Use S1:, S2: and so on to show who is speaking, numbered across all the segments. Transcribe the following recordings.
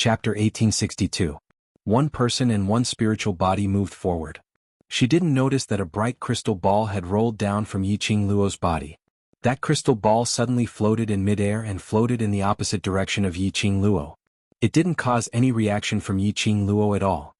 S1: Chapter 1862. One person and one spiritual body moved forward. She didn't notice that a bright crystal ball had rolled down from Yiqing Luo's body. That crystal ball suddenly floated in midair and floated in the opposite direction of Yiqing Luo. It didn't cause any reaction from Yiqing Luo at all.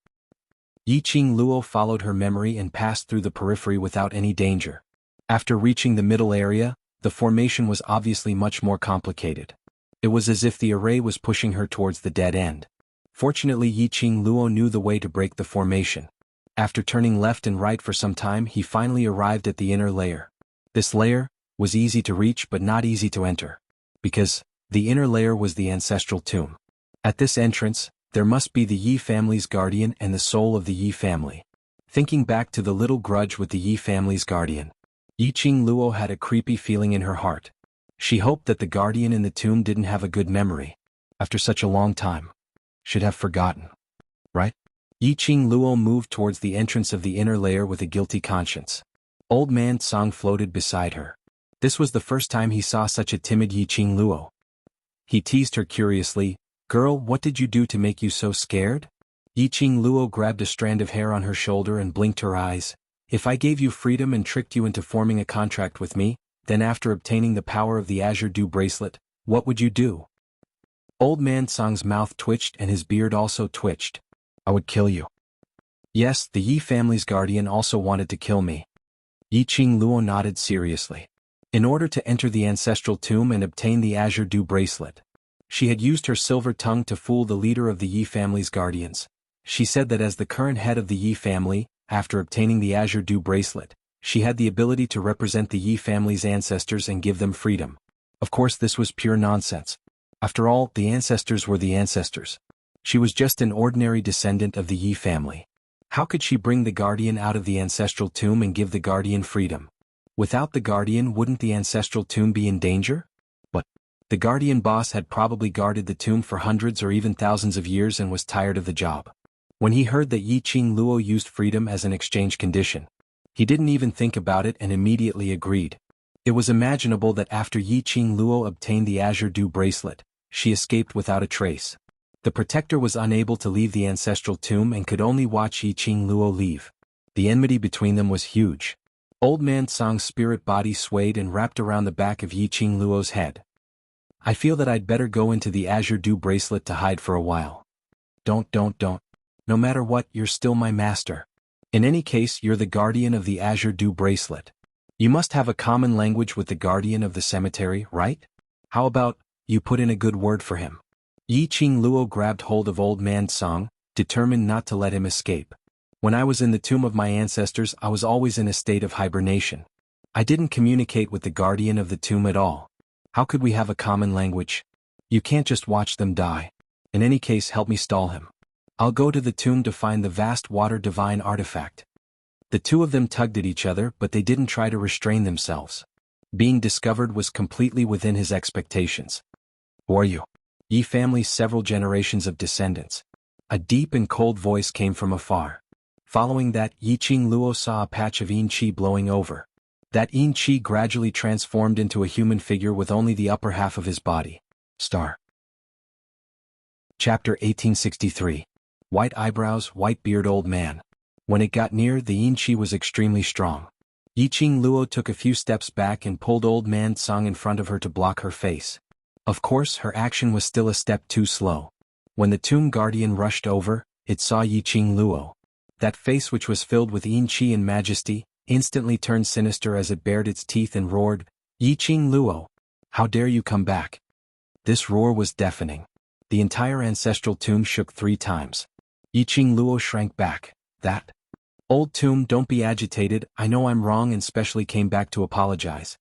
S1: Yiqing Luo followed her memory and passed through the periphery without any danger. After reaching the middle area, the formation was obviously much more complicated. It was as if the array was pushing her towards the dead end. Fortunately, Yiqing Luo knew the way to break the formation. After turning left and right for some time, he finally arrived at the inner layer. This layer was easy to reach but not easy to enter, because the inner layer was the ancestral tomb. At this entrance, there must be the Yi family's guardian and the soul of the Yi family. Thinking back to the little grudge with the Yi family's guardian, Yiqing Luo had a creepy feeling in her heart. She hoped that the guardian in the tomb didn't have a good memory. After such a long time, should have forgotten, right? Yiqing Luo moved towards the entrance of the inner layer with a guilty conscience. Old man Song floated beside her. This was the first time he saw such a timid Yiqing Luo. He teased her curiously, "Girl, what did you do to make you so scared?" Yiqing Luo grabbed a strand of hair on her shoulder and blinked her eyes. "If I gave you freedom and tricked you into forming a contract with me, then after obtaining the power of the Azure Dew bracelet, what would you do?" Old man Song's mouth twitched and his beard also twitched. "I would kill you." Yes, the Yi family's guardian also wanted to kill me. Yiqing Luo nodded seriously. In order to enter the ancestral tomb and obtain the Azure Dew bracelet, she had used her silver tongue to fool the leader of the Yi family's guardians. She said that as the current head of the Yi family, after obtaining the Azure Dew bracelet, she had the ability to represent the Yi family's ancestors and give them freedom. Of course, this was pure nonsense. After all, the ancestors were the ancestors. She was just an ordinary descendant of the Yi family. How could she bring the guardian out of the ancestral tomb and give the guardian freedom? Without the guardian, wouldn't the ancestral tomb be in danger? But the guardian boss had probably guarded the tomb for hundreds or even thousands of years and was tired of the job. When he heard that Yiqing Luo used freedom as an exchange condition, he didn't even think about it and immediately agreed. It was imaginable that after Yiqing Luo obtained the Azure Dew bracelet, she escaped without a trace. The protector was unable to leave the ancestral tomb and could only watch Yiqing Luo leave. The enmity between them was huge. Old man Song's spirit body swayed and wrapped around the back of Yiqing Luo's head. "I feel that I'd better go into the Azure Dew bracelet to hide for a while." Don't. No matter what, you're still my master. In any case, you're the guardian of the Azure Dew bracelet. You must have a common language with the guardian of the cemetery, right? How about, you put in a good word for him? Yiqing Luo grabbed hold of old man Song, determined not to let him escape. "When I was in the tomb of my ancestors, I was always in a state of hibernation. I didn't communicate with the guardian of the tomb at all. How could we have a common language? You can't just watch them die. In any case, help me stall him. I'll go to the tomb to find the vast water divine artifact." The two of them tugged at each other, but they didn't try to restrain themselves. Being discovered was completely within his expectations. "Who are you?" Yi family's several generations of descendants. A deep and cold voice came from afar. Following that, Yiqing Luo saw a patch of yin qi blowing over. That yin qi gradually transformed into a human figure with only the upper half of his body. Star. Chapter 1863. White eyebrows, white beard, old man. When it got near, the yin qi was extremely strong. Yiqing Luo took a few steps back and pulled old man Song in front of her to block her face. Of course, her action was still a step too slow. When the tomb guardian rushed over, it saw Yiqing Luo. That face, which was filled with yin qi and majesty, instantly turned sinister as it bared its teeth and roared, "Yiqing Luo, how dare you come back?" This roar was deafening. The entire ancestral tomb shook 3 times. Yiqing Luo shrank back. "That? Old tomb, don't be agitated, I know I'm wrong and specially came back to apologize."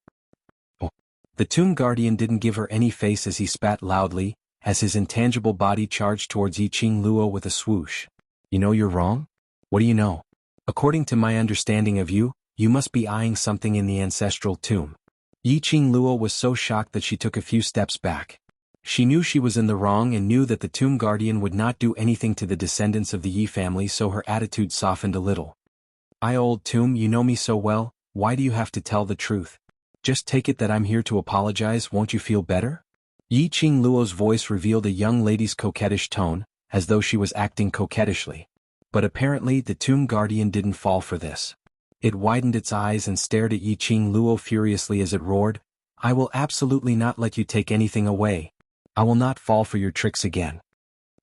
S1: Oh. The tomb guardian didn't give her any face as he spat loudly, as his intangible body charged towards Yiqing Luo with a swoosh. "You know you're wrong? What do you know? According to my understanding of you, you must be eyeing something in the ancestral tomb." Yiqing Luo was so shocked that she took a few steps back. She knew she was in the wrong and knew that the tomb guardian would not do anything to the descendants of the Yi family, so her attitude softened a little. "I, old tomb, you know me so well, why do you have to tell the truth? Just take it that I'm here to apologize, won't you feel better?" Yiqing Luo's voice revealed a young lady's coquettish tone, as though she was acting coquettishly. But apparently the tomb guardian didn't fall for this. It widened its eyes and stared at Yiqing Luo furiously as it roared, "I will absolutely not let you take anything away. I will not fall for your tricks again."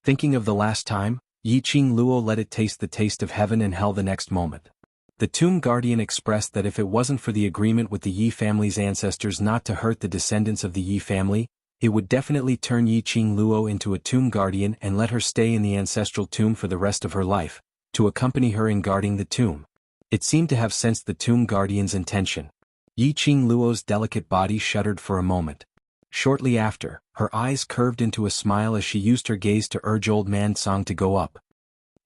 S1: Thinking of the last time, Yiqing Luo let it taste the taste of heaven and hell the next moment. The tomb guardian expressed that if it wasn't for the agreement with the Yi family's ancestors not to hurt the descendants of the Yi family, it would definitely turn Yiqing Luo into a tomb guardian and let her stay in the ancestral tomb for the rest of her life, to accompany her in guarding the tomb. It seemed to have sensed the tomb guardian's intention. Yiqing Luo's delicate body shuddered for a moment. Shortly after, her eyes curved into a smile as she used her gaze to urge Old Man Song to go up.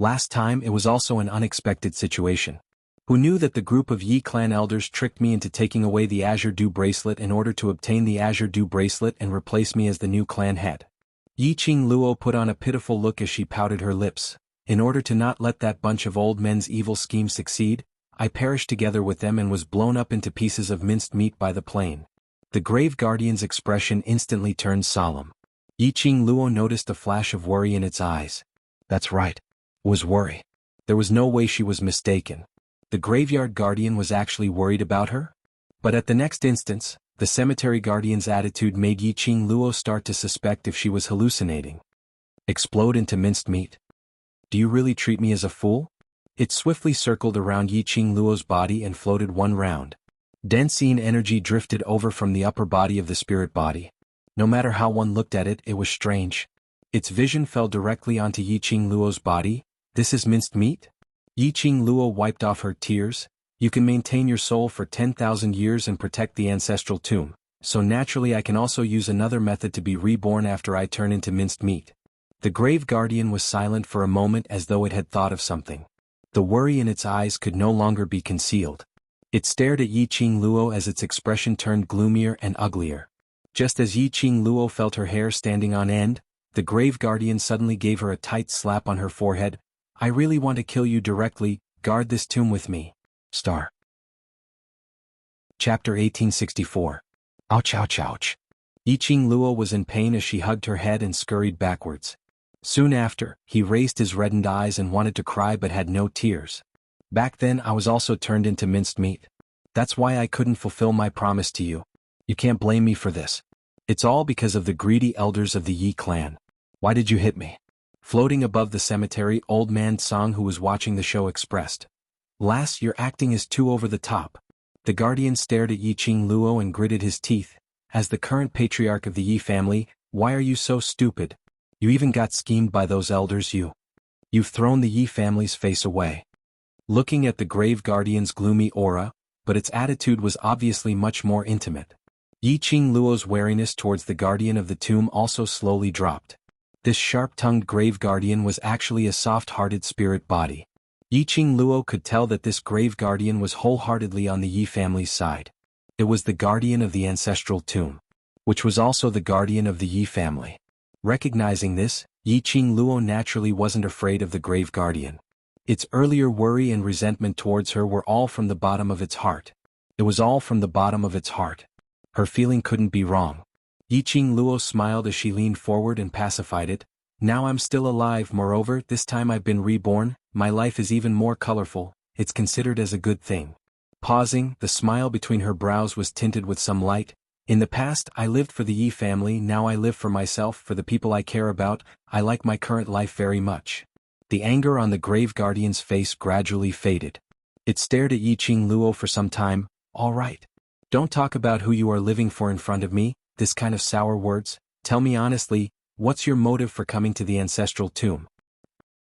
S1: Last time it was also an unexpected situation. Who knew that the group of Yi clan elders tricked me into taking away the Azure Dew bracelet in order to obtain the Azure Dew bracelet and replace me as the new clan head? Yiqing Luo put on a pitiful look as she pouted her lips. In order to not let that bunch of old men's evil scheme succeed, I perished together with them and was blown up into pieces of minced meat by the plane. The grave guardian's expression instantly turned solemn. Yiqing Luo noticed a flash of worry in its eyes. That's right. It was worry. There was no way she was mistaken. The graveyard guardian was actually worried about her? But at the next instance, the cemetery guardian's attitude made Yiqing Luo start to suspect if she was hallucinating. Explode into minced meat? Do you really treat me as a fool? It swiftly circled around Yiqing Luo's body and floated one round. Densine energy drifted over from the upper body of the spirit body. No matter how one looked at it, it was strange. Its vision fell directly onto Yiqing Luo's body. This is minced meat? Yiqing Luo wiped off her tears. You can maintain your soul for 10,000 years and protect the ancestral tomb, so naturally I can also use another method to be reborn after I turn into minced meat. The grave guardian was silent for a moment as though it had thought of something. The worry in its eyes could no longer be concealed. It stared at Yiqing Luo as its expression turned gloomier and uglier. Just as Yiqing Luo felt her hair standing on end, the grave guardian suddenly gave her a tight slap on her forehead. I really want to kill you directly, guard this tomb with me. Star. Chapter 1864. Ouch ouch ouch. Yiqing Luo was in pain as she hugged her head and scurried backwards. Soon after, he raised his reddened eyes and wanted to cry but had no tears. Back then I was also turned into minced meat. That's why I couldn't fulfill my promise to you. You can't blame me for this. It's all because of the greedy elders of the Yi clan. Why did you hit me? Floating above the cemetery, Old Man Song, who was watching the show, expressed. Lass, your acting is too over the top. The guardian stared at Yiqing Luo and gritted his teeth. As the current patriarch of the Yi family, why are you so stupid? You even got schemed by those elders. You've thrown the Yi family's face away. Looking at the grave guardian's gloomy aura, but its attitude was obviously much more intimate. Yiqing Luo's wariness towards the guardian of the tomb also slowly dropped. This sharp-tongued grave guardian was actually a soft-hearted spirit body. Yiqing Luo could tell that this grave guardian was wholeheartedly on the Yi family's side. It was the guardian of the ancestral tomb, which was also the guardian of the Yi family. Recognizing this, Yiqing Luo naturally wasn't afraid of the grave guardian. Its earlier worry and resentment towards her were all from the bottom of its heart. It was all from the bottom of its heart. Her feeling couldn't be wrong. Yiqing Luo smiled as she leaned forward and pacified it. Now I'm still alive, moreover, this time I've been reborn, my life is even more colorful, it's considered as a good thing. Pausing, the smile between her brows was tinted with some light. In the past, I lived for the Yi family, now I live for myself, for the people I care about. I like my current life very much. The anger on the grave guardian's face gradually faded. It stared at Yiqing Luo for some time. All right. Don't talk about who you are living for in front of me, this kind of sour words. Tell me honestly, what's your motive for coming to the ancestral tomb?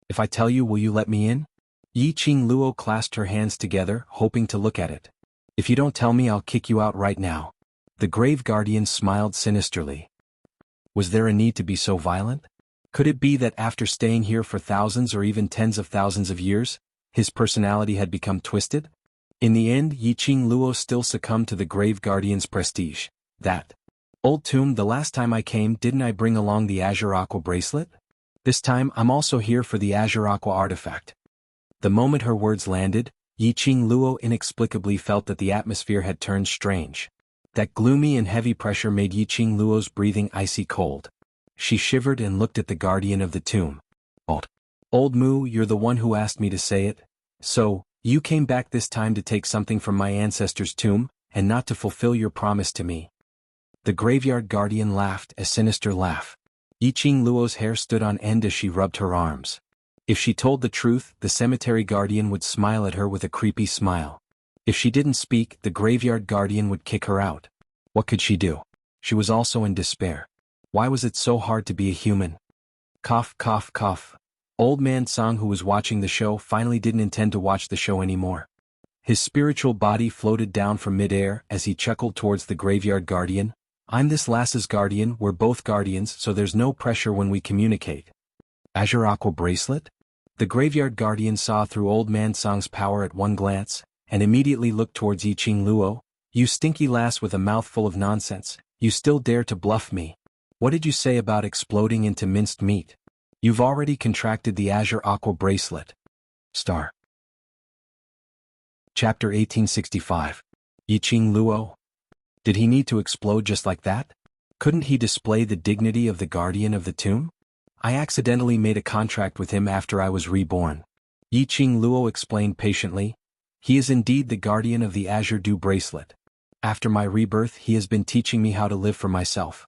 S1: If I tell you, will you let me in? Yiqing Luo clasped her hands together, hoping to look at it. If you don't tell me, I'll kick you out right now. The grave guardian smiled sinisterly. Was there a need to be so violent? Could it be that after staying here for thousands or even tens of thousands of years, his personality had become twisted? In the end, Yiqing Luo still succumbed to the grave guardian's prestige. That old tomb, the last time I came, didn't I bring along the Azure Aqua bracelet? This time, I'm also here for the Azure Aqua artifact. The moment her words landed, Yiqing Luo inexplicably felt that the atmosphere had turned strange. That gloomy and heavy pressure made Yiqing Luo's breathing icy cold. She shivered and looked at the guardian of the tomb. Old Moo, you're the one who asked me to say it. So, you came back this time to take something from my ancestor's tomb, and not to fulfill your promise to me. The graveyard guardian laughed a sinister laugh. Yiqing Luo's hair stood on end as she rubbed her arms. If she told the truth, the cemetery guardian would smile at her with a creepy smile. If she didn't speak, the graveyard guardian would kick her out. What could she do? She was also in despair. Why was it so hard to be a human? Cough, cough, cough. Old Man Song, who was watching the show, finally didn't intend to watch the show anymore. His spiritual body floated down from midair as he chuckled towards the graveyard guardian. I'm this lass's guardian, we're both guardians, so there's no pressure when we communicate. Azure Aqua Bracelet? The graveyard guardian saw through Old Man Song's power at one glance, and immediately looked towards Yiqing Luo. You stinky lass with a mouthful of nonsense, you still dare to bluff me. What did you say about exploding into minced meat? You've already contracted the Azure Aqua Bracelet. Star. Chapter 1865. Yiqing Luo? Did he need to explode just like that? Couldn't he display the dignity of the guardian of the tomb? I accidentally made a contract with him after I was reborn. Yiqing Luo explained patiently. He is indeed the guardian of the Azure Dew Bracelet. After my rebirth, he has been teaching me how to live for myself.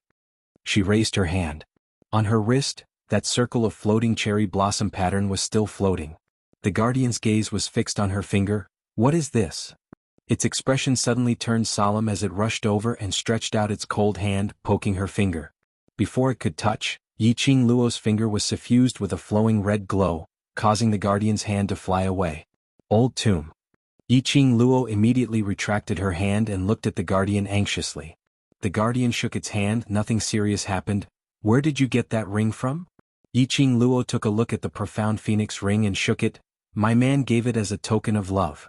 S1: She raised her hand. On her wrist, that circle of floating cherry blossom pattern was still floating. The guardian's gaze was fixed on her finger. What is this? Its expression suddenly turned solemn as it rushed over and stretched out its cold hand, poking her finger. Before it could touch, Yiqing Luo's finger was suffused with a flowing red glow, causing the guardian's hand to fly away. Old tomb. Yiqing Luo immediately retracted her hand and looked at the guardian anxiously. The guardian shook its hand. Nothing serious happened. Where did you get that ring from? Yiqing Luo took a look at the profound phoenix ring and shook it. My man gave it as a token of love.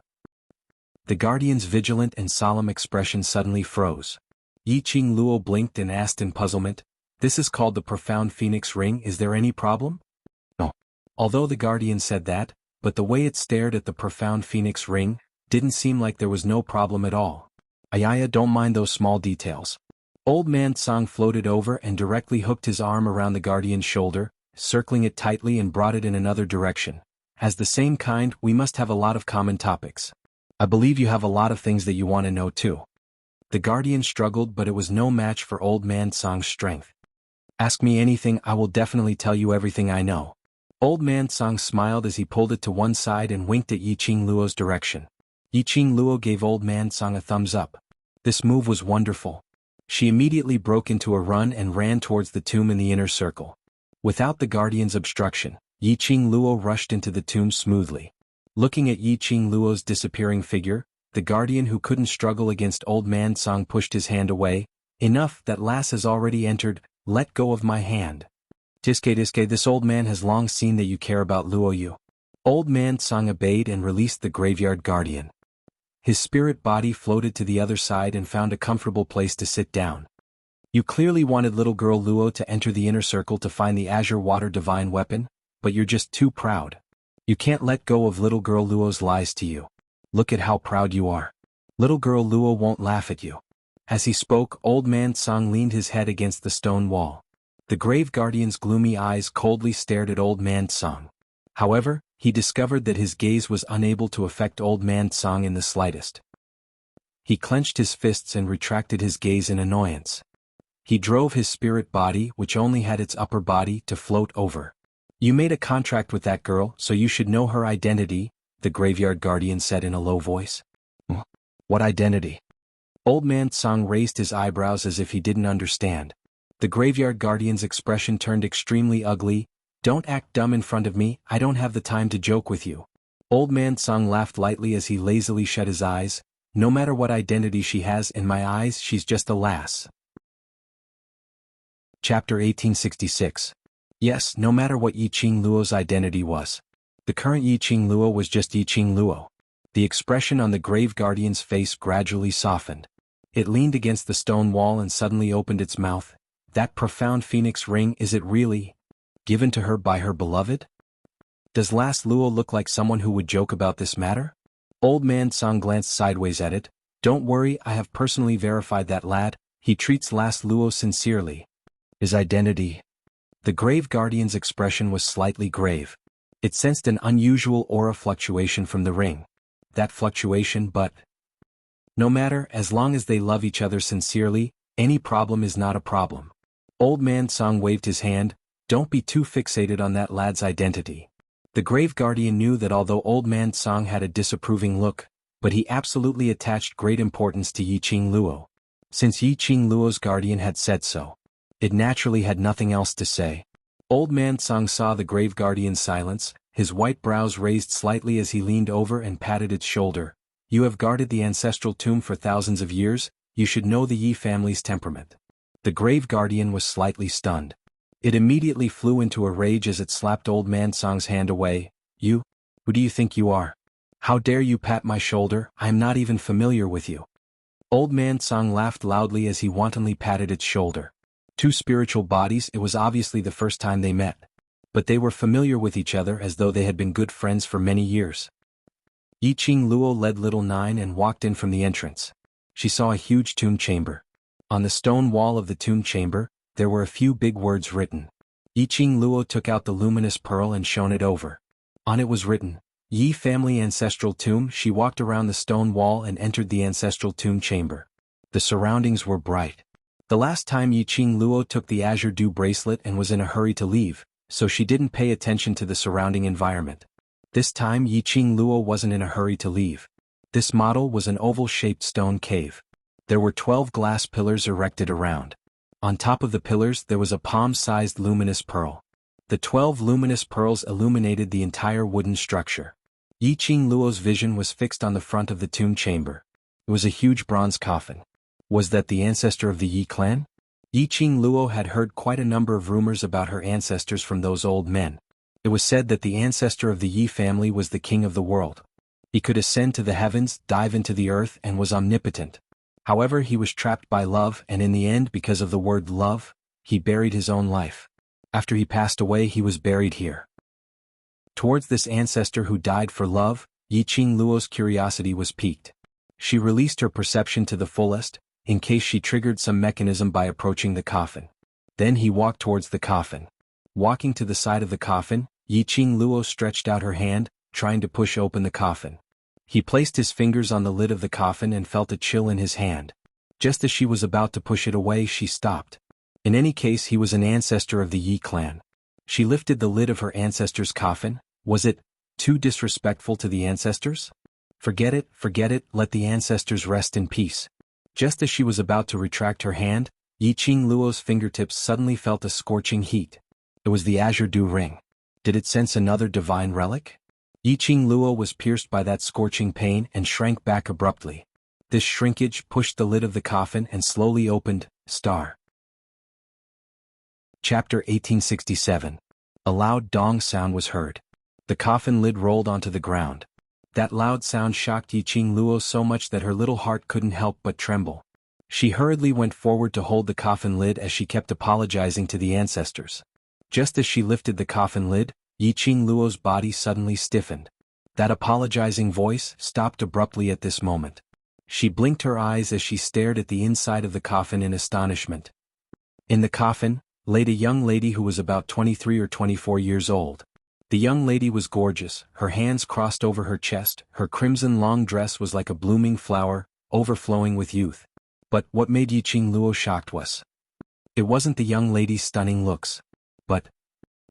S1: The guardian's vigilant and solemn expression suddenly froze. Yiqing Luo blinked and asked in puzzlement, this is called the profound phoenix ring, is there any problem? No. Although the guardian said that, but the way it stared at the profound phoenix ring, didn't seem like there was no problem at all. Ayaya, don't mind those small details. Old Man Song floated over and directly hooked his arm around the guardian's shoulder, circling it tightly and brought it in another direction. As the same kind, we must have a lot of common topics. I believe you have a lot of things that you want to know too. The guardian struggled, but it was no match for Old Man Song's strength. Ask me anything, I will definitely tell you everything I know. Old Man Song smiled as he pulled it to one side and winked at Yiqing Luo's direction. Yiqing Luo gave Old Man Song a thumbs up. This move was wonderful. She immediately broke into a run and ran towards the tomb in the inner circle. Without the guardian's obstruction, Yiqing Luo rushed into the tomb smoothly. Looking at Yiqing Luo's disappearing figure, the guardian who couldn't struggle against Old Man Song pushed his hand away. Enough, that lass has already entered, let go of my hand. Diske, this old man has long seen that you care about Luo Yu. Old Man Song obeyed and released the graveyard guardian. His spirit body floated to the other side and found a comfortable place to sit down. You clearly wanted little girl Luo to enter the inner circle to find the Azure Water Divine Weapon, but you're just too proud. You can't let go of little girl Luo's lies to you. Look at how proud you are. Little girl Luo won't laugh at you. As he spoke, Old Man Song leaned his head against the stone wall. The grave guardian's gloomy eyes coldly stared at Old Man Song. However, he discovered that his gaze was unable to affect Old Man Song in the slightest. He clenched his fists and retracted his gaze in annoyance. He drove his spirit body, which only had its upper body, to float over. You made a contract with that girl, so you should know her identity, the graveyard guardian said in a low voice. What identity? Old Man Song raised his eyebrows as if he didn't understand. The graveyard guardian's expression turned extremely ugly. Don't act dumb in front of me, I don't have the time to joke with you. Old Man Song laughed lightly as he lazily shut his eyes. No matter what identity she has, in my eyes she's just a lass. Chapter 1866. Yes, no matter what Yiqing Luo's identity was. The current Yiqing Luo was just Yiqing Luo. The expression on the grave guardian's face gradually softened. It leaned against the stone wall and suddenly opened its mouth. That profound phoenix ring, is it really given to her by her beloved? Does Lass Luo look like someone who would joke about this matter? Old Man Song glanced sideways at it. Don't worry, I have personally verified that lad. He treats Lass Luo sincerely. His identity. The grave guardian's expression was slightly grave. It sensed an unusual aura fluctuation from the ring. That fluctuation, but no matter, as long as they love each other sincerely, any problem is not a problem. Old Man Song waved his hand. Don't be too fixated on that lad's identity. The grave guardian knew that although Old Man Song had a disapproving look, but he absolutely attached great importance to Yiqing Luo. Since Yiqing Luo's guardian had said so, it naturally had nothing else to say. Old Man Song saw the grave guardian's silence, his white brows raised slightly as he leaned over and patted its shoulder. You have guarded the ancestral tomb for thousands of years, you should know the Yi family's temperament. The grave guardian was slightly stunned. It immediately flew into a rage as it slapped Old Man Song's hand away. You? Who do you think you are? How dare you pat my shoulder? I am not even familiar with you. Old Man Song laughed loudly as he wantonly patted its shoulder. Two spiritual bodies, it was obviously the first time they met. But they were familiar with each other as though they had been good friends for many years. Yiqing Luo led little Nine and walked in from the entrance. She saw a huge tomb chamber. On the stone wall of the tomb chamber, there were a few big words written. Yiqing Luo took out the luminous pearl and shone it over. On it was written, Yi family ancestral tomb. She walked around the stone wall and entered the ancestral tomb chamber. The surroundings were bright. The last time Yiqing Luo took the azure dew bracelet and was in a hurry to leave, so she didn't pay attention to the surrounding environment. This time Yiqing Luo wasn't in a hurry to leave. This model was an oval-shaped stone cave. There were 12 glass pillars erected around. On top of the pillars there was a palm-sized luminous pearl. The 12 luminous pearls illuminated the entire wooden structure. Yiqing Luo's vision was fixed on the front of the tomb chamber. It was a huge bronze coffin. Was that the ancestor of the Yi clan? Yiqing Luo had heard quite a number of rumors about her ancestors from those old men. It was said that the ancestor of the Yi family was the king of the world. He could ascend to the heavens, dive into the earth, and was omnipotent. However, he was trapped by love, and in the end, because of the word love, he buried his own life. After he passed away, he was buried here. Towards this ancestor who died for love, Yiqing Luo's curiosity was piqued. She released her perception to the fullest, in case she triggered some mechanism by approaching the coffin. Then he walked towards the coffin. Walking to the side of the coffin, Yiqing Luo stretched out her hand, trying to push open the coffin. He placed his fingers on the lid of the coffin and felt a chill in his hand. Just as she was about to push it away, she stopped. In any case, he was an ancestor of the Yi clan. She lifted the lid of her ancestor's coffin. Was it too disrespectful to the ancestors? Forget it, let the ancestors rest in peace. Just as she was about to retract her hand, Yiqing Luo's fingertips suddenly felt a scorching heat. It was the azure dew ring. Did it sense another divine relic? Yiqing Luo was pierced by that scorching pain and shrank back abruptly. This shrinkage pushed the lid of the coffin and slowly opened. Star. Chapter 1867. A loud dong sound was heard. The coffin lid rolled onto the ground. That loud sound shocked Yiqing Luo so much that her little heart couldn't help but tremble. She hurriedly went forward to hold the coffin lid as she kept apologizing to the ancestors. Just as she lifted the coffin lid, Yiqing Luo's body suddenly stiffened. That apologizing voice stopped abruptly at this moment. She blinked her eyes as she stared at the inside of the coffin in astonishment. In the coffin laid a young lady who was about 23 or 24 years old. The young lady was gorgeous, her hands crossed over her chest, her crimson long dress was like a blooming flower, overflowing with youth. But what made Yiqing Luo shocked was, it wasn't the young lady's stunning looks. But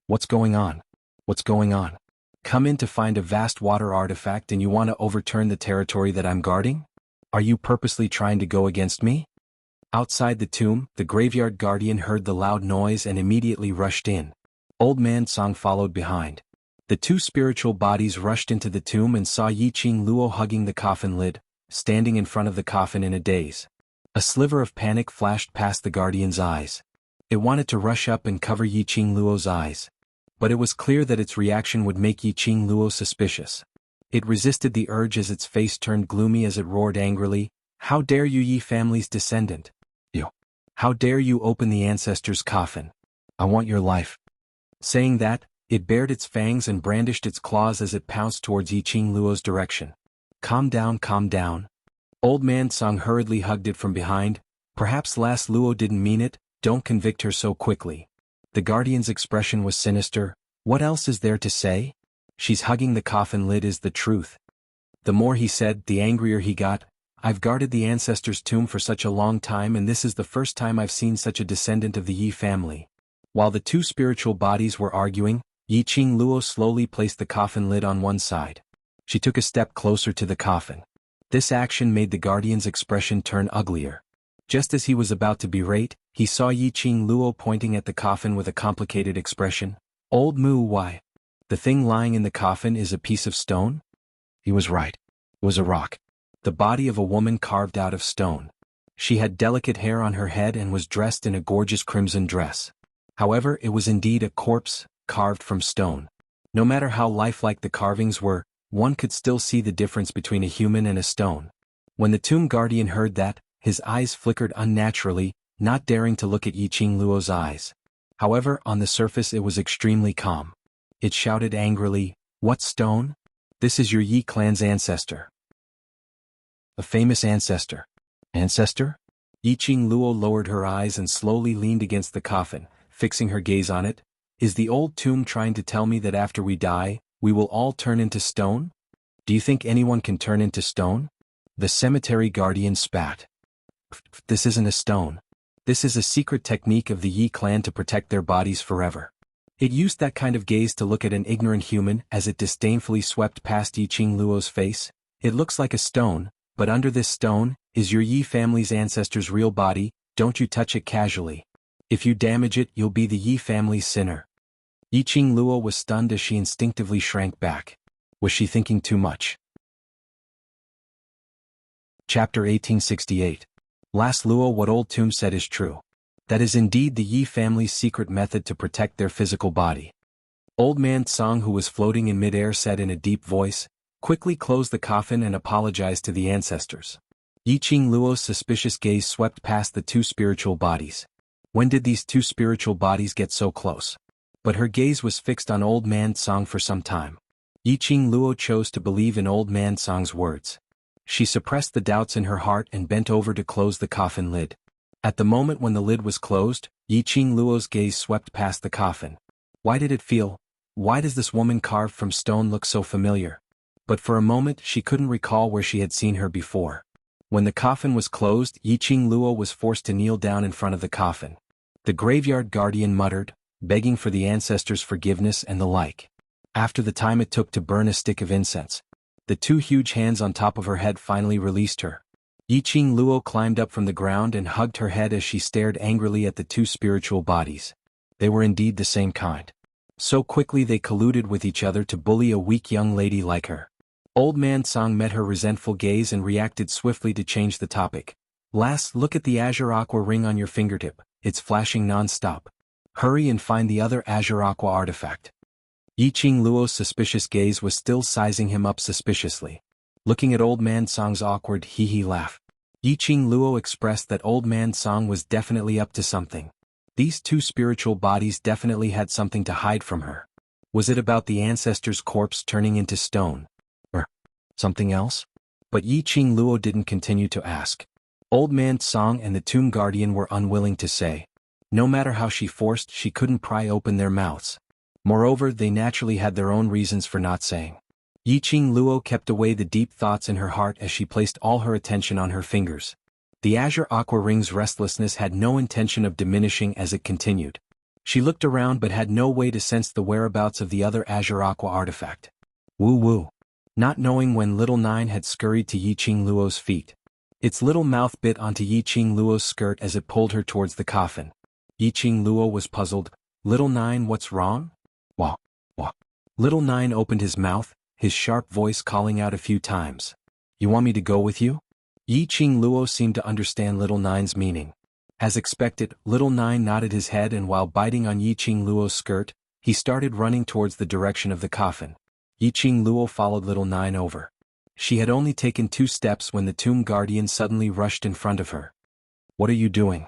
S1: what's going on? What's going on? Come in to find a vast water artifact and you want to overturn the territory that I'm guarding? Are you purposely trying to go against me? Outside the tomb, the graveyard guardian heard the loud noise and immediately rushed in. Old Man Song followed behind. The two spiritual bodies rushed into the tomb and saw Yiqing Luo hugging the coffin lid, standing in front of the coffin in a daze. A sliver of panic flashed past the guardian's eyes. It wanted to rush up and cover Yiqing Luo's eyes. But it was clear that its reaction would make Yiqing Luo suspicious. It resisted the urge as its face turned gloomy as it roared angrily, "How dare you, Yi family's descendant? You! How dare you open the ancestor's coffin? I want your life." Saying that, it bared its fangs and brandished its claws as it pounced towards Yiqing Luo's direction. Calm down, calm down." Old Man Song hurriedly hugged it from behind. "Perhaps last Luo didn't mean it, don't convict her so quickly. The guardian's expression was sinister. What else is there to say? She's hugging the coffin lid is the truth. The more he said, the angrier he got. I've guarded the ancestor's tomb for such a long time, and this is the first time I've seen such a descendant of the Yi family. While the two spiritual bodies were arguing, Yiqing Luo slowly placed the coffin lid on one side. She took a step closer to the coffin. This action made the guardian's expression turn uglier. Just as he was about to berate, he saw Yiqing Luo pointing at the coffin with a complicated expression. Old Mu, why? The thing lying in the coffin is a piece of stone? He was right. It was a rock. The body of a woman carved out of stone. She had delicate hair on her head and was dressed in a gorgeous crimson dress. However, it was indeed a corpse, carved from stone. No matter how lifelike the carvings were, one could still see the difference between a human and a stone. When the tomb guardian heard that, his eyes flickered unnaturally, not daring to look at Yiqing Luo's eyes. However, on the surface it was extremely calm. It shouted angrily, "What stone? This is your Yi clan's ancestor." A famous ancestor. Ancestor? Yiqing Luo lowered her eyes and slowly leaned against the coffin, fixing her gaze on it. Is the old tomb trying to tell me that after we die, we will all turn into stone? Do you think anyone can turn into stone? The cemetery guardian spat. This isn't a stone. This is a secret technique of the Yi clan to protect their bodies forever. It used that kind of gaze to look at an ignorant human as it disdainfully swept past Yiqing Luo's face. It looks like a stone, but under this stone is your Yi family's ancestor's real body. Don't you touch it casually. If you damage it, you'll be the Yi family's sinner. Yiqing Luo was stunned as she instinctively shrank back. Was she thinking too much? Chapter 1868. Last Luo, what old tomb said is true. That is indeed the Yi family's secret method to protect their physical body. Old man Tsang, who was floating in midair, said in a deep voice, quickly closed the coffin and apologized to the ancestors. Yiqing Luo's suspicious gaze swept past the two spiritual bodies. When did these two spiritual bodies get so close? But her gaze was fixed on old man Tsang for some time. Yiqing Luo chose to believe in old man Tsang's words. She suppressed the doubts in her heart and bent over to close the coffin lid. At the moment when the lid was closed, Yiqing Luo's gaze swept past the coffin. Why does this woman carved from stone look so familiar? But for a moment she couldn't recall where she had seen her before. When the coffin was closed, Yiqing Luo was forced to kneel down in front of the coffin. The graveyard guardian muttered, begging for the ancestors' forgiveness and the like. After the time it took to burn a stick of incense, the two huge hands on top of her head finally released her. Yiqing Luo climbed up from the ground and hugged her head as she stared angrily at the two spiritual bodies. They were indeed the same kind. So quickly they colluded with each other to bully a weak young lady like her. Old man Tsang met her resentful gaze and reacted swiftly to change the topic. Last, look at the azure aqua ring on your fingertip. It's flashing non-stop. Hurry and find the other azure aqua artifact. Yiqing Luo's suspicious gaze was still sizing him up suspiciously. Looking at old man Tsang's awkward hee-hee laugh, Yiqing Luo expressed that old man Tsang was definitely up to something. These two spiritual bodies definitely had something to hide from her. Was it about the ancestor's corpse turning into stone? Or something else? But Yiqing Luo didn't continue to ask. Old man Tsang and the tomb guardian were unwilling to say. No matter how she forced, she couldn't pry open their mouths. Moreover, they naturally had their own reasons for not saying. Yiqing Luo kept away the deep thoughts in her heart as she placed all her attention on her fingers. The azure aqua ring's restlessness had no intention of diminishing as it continued. She looked around but had no way to sense the whereabouts of the other azure aqua artifact. Woo-woo. Not knowing when Little Nine had scurried to Yiqing Luo's feet. Its little mouth bit onto Yiqing Luo's skirt as it pulled her towards the coffin. Yiqing Luo was puzzled. Little Nine, what's wrong? Wah, wah. Little Nine opened his mouth, his sharp voice calling out a few times. You want me to go with you? Yiqing Luo seemed to understand Little Nine's meaning. As expected, Little Nine nodded his head, and while biting on Yiqing Luo's skirt, he started running towards the direction of the coffin. Yiqing Luo followed Little Nine over. She had only taken 2 steps when the tomb guardian suddenly rushed in front of her. What are you doing?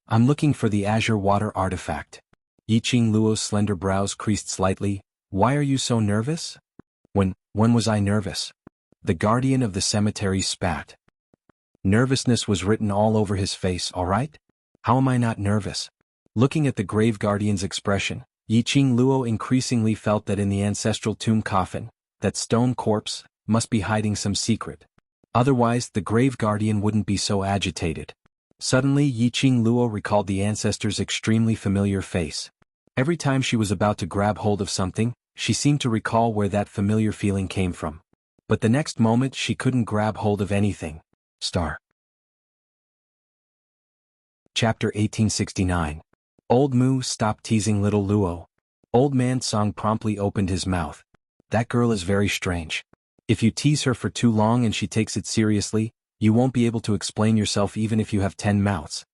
S1: I'm looking for the azure water artifact. Yiqing Luo's slender brows creased slightly. Why are you so nervous? When was I nervous? The guardian of the cemetery spat. Nervousness was written all over his face. All right? How am I not nervous? Looking at the grave guardian's expression, Yiqing Luo increasingly felt that in the ancestral tomb coffin, that stone corpse must be hiding some secret. Otherwise, the grave guardian wouldn't be so agitated. Suddenly, Yiqing Luo recalled the ancestor's extremely familiar face. Every time she was about to grab hold of something, she seemed to recall where that familiar feeling came from. But the next moment she couldn't grab hold of anything. Star. Chapter 1869. Old Mu, stop teasing little Luo. Old Man Song promptly opened his mouth. That girl is very strange. If you tease her for too long and she takes it seriously, you won't be able to explain yourself even if you have 10 mouths.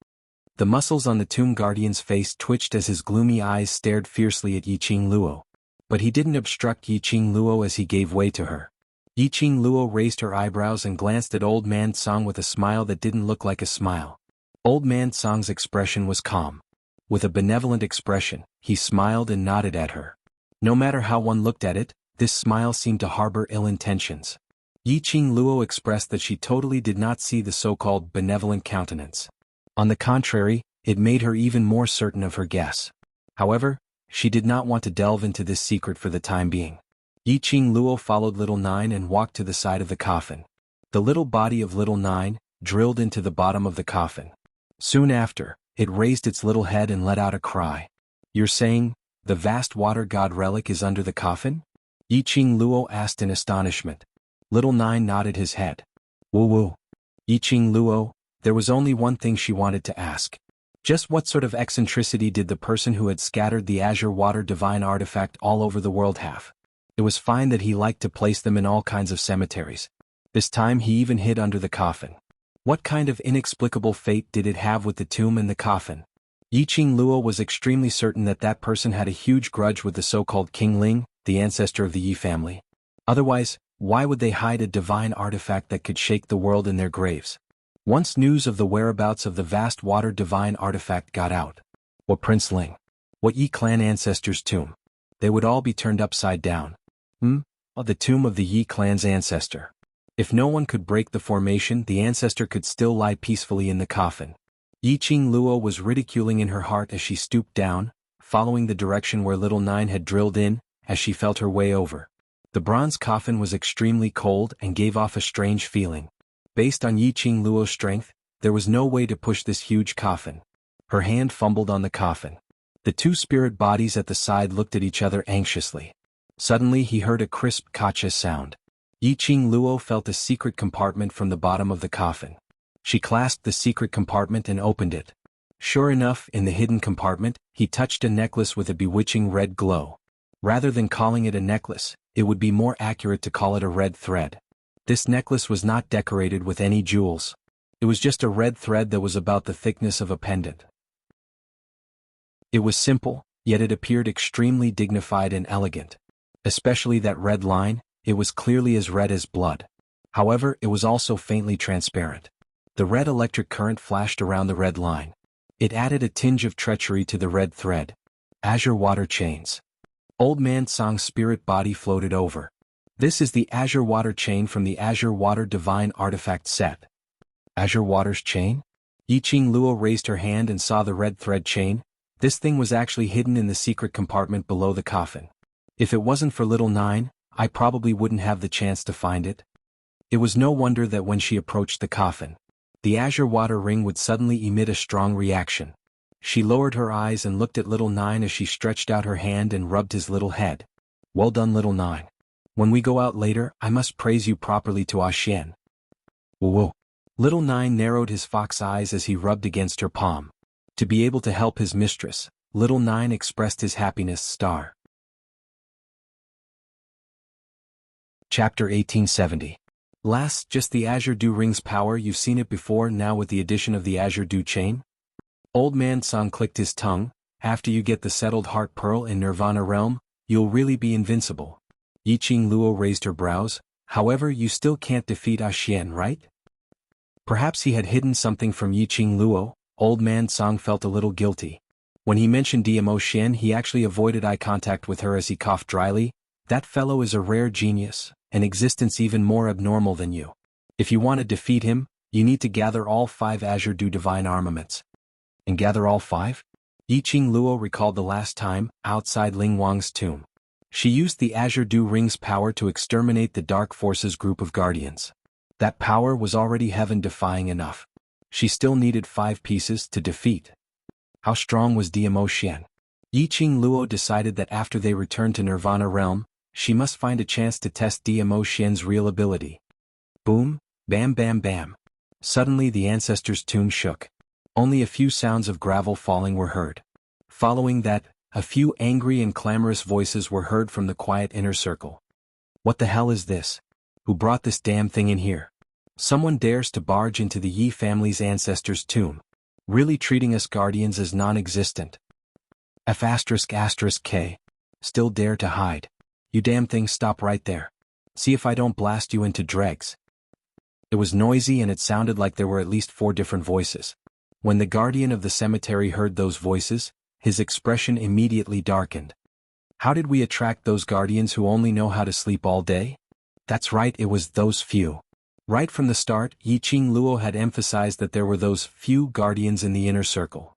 S1: The muscles on the tomb guardian's face twitched as his gloomy eyes stared fiercely at Yiqing Luo. But he didn't obstruct Yiqing Luo as he gave way to her. Yiqing Luo raised her eyebrows and glanced at Old Man Song with a smile that didn't look like a smile. Old Man Song's expression was calm. With a benevolent expression, he smiled and nodded at her. No matter how one looked at it, this smile seemed to harbor ill intentions. Yiqing Luo expressed that she totally did not see the so-called benevolent countenance. On the contrary, it made her even more certain of her guess. However, she did not want to delve into this secret for the time being. Yiqing Luo followed Little Nine and walked to the side of the coffin. The little body of Little Nine drilled into the bottom of the coffin. Soon after, it raised its little head and let out a cry. You're saying, the vast water god relic is under the coffin? Yiqing Luo asked in astonishment. Little Nine nodded his head. Woo-woo. Yiqing Luo, there was only one thing she wanted to ask. Just what sort of eccentricity did the person who had scattered the azure water divine artifact all over the world have? It was fine that he liked to place them in all kinds of cemeteries. This time he even hid under the coffin. What kind of inexplicable fate did it have with the tomb and the coffin? Yiqing Luo was extremely certain that that person had a huge grudge with the so-called King Ling, the ancestor of the Yi family. Otherwise, why would they hide a divine artifact that could shake the world in their graves? Once news of the whereabouts of the vast water divine artifact got out, what Prince Ling? What Yi clan ancestor's tomb? They would all be turned upside down. The tomb of the Yi clan's ancestor. If no one could break the formation, the ancestor could still lie peacefully in the coffin. Yiqing Luo was ridiculing in her heart as she stooped down, following the direction where Little Nine had drilled in, as she felt her way over. The bronze coffin was extremely cold and gave off a strange feeling. Based on Yiqing Luo's strength, there was no way to push this huge coffin. Her hand fumbled on the coffin. The two spirit bodies at the side looked at each other anxiously. Suddenly he heard a crisp kacha sound. Yiqing Luo felt a secret compartment from the bottom of the coffin. She clasped the secret compartment and opened it. Sure enough, in the hidden compartment, he touched a necklace with a bewitching red glow. Rather than calling it a necklace, it would be more accurate to call it a red thread. This necklace was not decorated with any jewels. It was just a red thread that was about the thickness of a pendant. It was simple, yet it appeared extremely dignified and elegant. Especially that red line, it was clearly as red as blood. However, it was also faintly transparent. The red electric current flashed around the red line. It added a tinge of treachery to the red thread. Azure water chains. Old Man Song's spirit body floated over. This is the azure water chain from the azure water divine artifact set. Azure water's chain? Yiqing Luo raised her hand and saw the red thread chain. This thing was actually hidden in the secret compartment below the coffin. If it wasn't for Little Nine, I probably wouldn't have the chance to find it. It was no wonder that when she approached the coffin, the azure water ring would suddenly emit a strong reaction. She lowered her eyes and looked at Little Nine as she stretched out her hand and rubbed his little head. Well done, Little Nine. When we go out later, I must praise you properly to Xian. Whoa. Little Nine narrowed his fox eyes as he rubbed against her palm. To be able to help his mistress, Little Nine expressed his happiness star. Chapter 1870. Last, just the Azure Dew Ring's power. You've seen it before, now with the addition of the Azure Dew Chain? Old Man Song clicked his tongue. After you get the settled heart pearl in Nirvana realm, you'll really be invincible. Yiqing Luo raised her brows. However, you still can't defeat Xian, right? Perhaps he had hidden something from Yiqing Luo. Old Man Song felt a little guilty. When he mentioned Dmo Xian, he actually avoided eye contact with her as he coughed dryly. That fellow is a rare genius, an existence even more abnormal than you. If you want to defeat him, you need to gather all 5 Azure Dew divine armaments. And gather all 5? Yiqing Luo recalled the last time, outside Ling Wang's tomb. She used the Azure Dew Ring's power to exterminate the Dark Forces group of guardians. That power was already heaven-defying enough. She still needed 5 pieces to defeat. How strong was Diamo Xian? Yiqing Luo decided that after they returned to Nirvana Realm, she must find a chance to test Diamo Xian's real ability. Boom, bam bam bam. Suddenly the ancestor's tomb shook. Only a few sounds of gravel falling were heard. Following that, a few angry and clamorous voices were heard from the quiet inner circle. What the hell is this? Who brought this damn thing in here? Someone dares to barge into the Yi family's ancestor's tomb. Really treating us guardians as non-existent. F***K. Still dare to hide. You damn thing, stop right there. See if I don't blast you into dregs. It was noisy and it sounded like there were at least 4 different voices. When the guardian of the cemetery heard those voices, his expression immediately darkened. How did we attract those guardians who only know how to sleep all day? That's right, it was those few. Right from the start, Yiqing Luo had emphasized that there were those few guardians in the inner circle.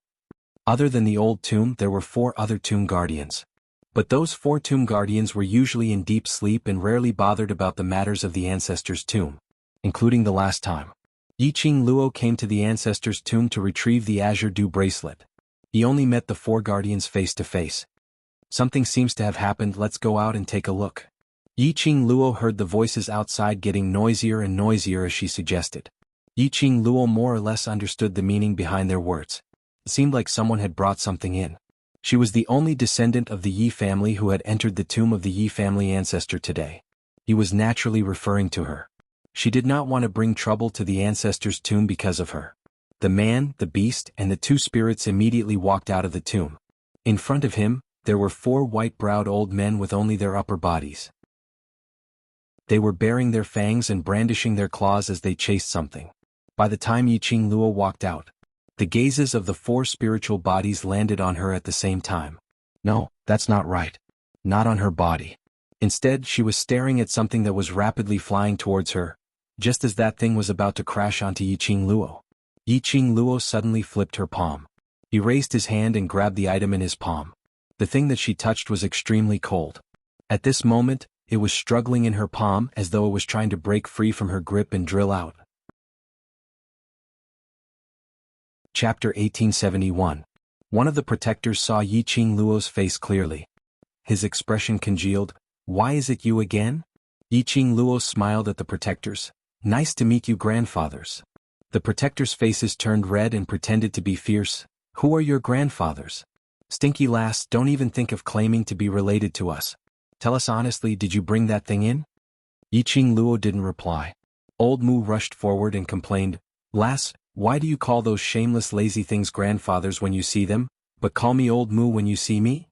S1: Other than the old tomb, there were 4 other tomb guardians. But those 4 tomb guardians were usually in deep sleep and rarely bothered about the matters of the ancestor's tomb, including the last time. Yiqing Luo came to the ancestor's tomb to retrieve the Azure Dew bracelet. He only met the 4 guardians face to face. Something seems to have happened, let's go out and take a look. Yiqing Luo heard the voices outside getting noisier and noisier as she suggested. Yiqing Luo more or less understood the meaning behind their words. It seemed like someone had brought something in. She was the only descendant of the Yi family who had entered the tomb of the Yi family ancestor today. He was naturally referring to her. She did not want to bring trouble to the ancestor's tomb because of her. The man, the beast, and the 2 spirits immediately walked out of the tomb. In front of him, there were 4 white-browed old men with only their upper bodies. They were baring their fangs and brandishing their claws as they chased something. By the time Yiqing Luo walked out, the gazes of the 4 spiritual bodies landed on her at the same time. No, that's not right. Not on her body. Instead, she was staring at something that was rapidly flying towards her, just as that thing was about to crash onto Yiqing Luo. Yiqing Luo suddenly flipped her palm. He raised his hand and grabbed the item in his palm. The thing that she touched was extremely cold. At this moment, it was struggling in her palm as though it was trying to break free from her grip and drill out. Chapter 1871. One of the protectors saw Yiqing Luo's face clearly. His expression congealed. Why is it you again? Yiqing Luo smiled at the protectors. Nice to meet you, grandfathers. The protectors' faces turned red and pretended to be fierce. Who are your grandfathers? Stinky lass, don't even think of claiming to be related to us. Tell us honestly, did you bring that thing in? Yiqing Luo didn't reply. Old Mu rushed forward and complained, Lass, why do you call those shameless lazy things grandfathers when you see them, but call me Old Mu when you see me?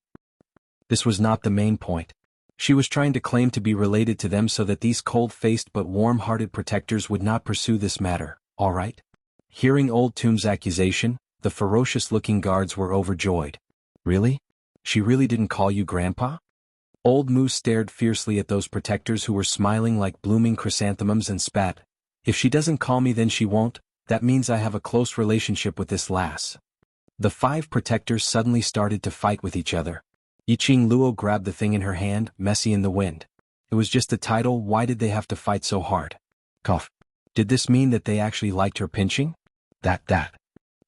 S1: This was not the main point. She was trying to claim to be related to them so that these cold-faced but warm-hearted protectors would not pursue this matter, all right? Hearing Old Tomb's accusation, the ferocious-looking guards were overjoyed. Really? She really didn't call you Grandpa? Old Mu stared fiercely at those protectors who were smiling like blooming chrysanthemums and spat. If she doesn't call me then she won't, that means I have a close relationship with this lass. The 5 protectors suddenly started to fight with each other. Yiqing Luo grabbed the thing in her hand, messy in the wind. It was just a title, why did they have to fight so hard? Cough. Did this mean that they actually liked her pinching? That.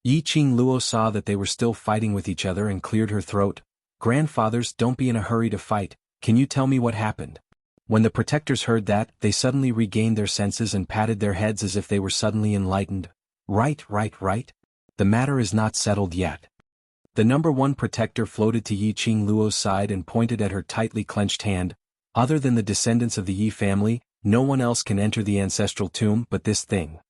S1: Yiqing Luo saw that they were still fighting with each other and cleared her throat. Grandfathers, don't be in a hurry to fight, can you tell me what happened? When the protectors heard that, they suddenly regained their senses and patted their heads as if they were suddenly enlightened. Right. The matter is not settled yet. The number 1 protector floated to Yiqing Luo's side and pointed at her tightly clenched hand. Other than the descendants of the Yi family, no one else can enter the ancestral tomb but this thing.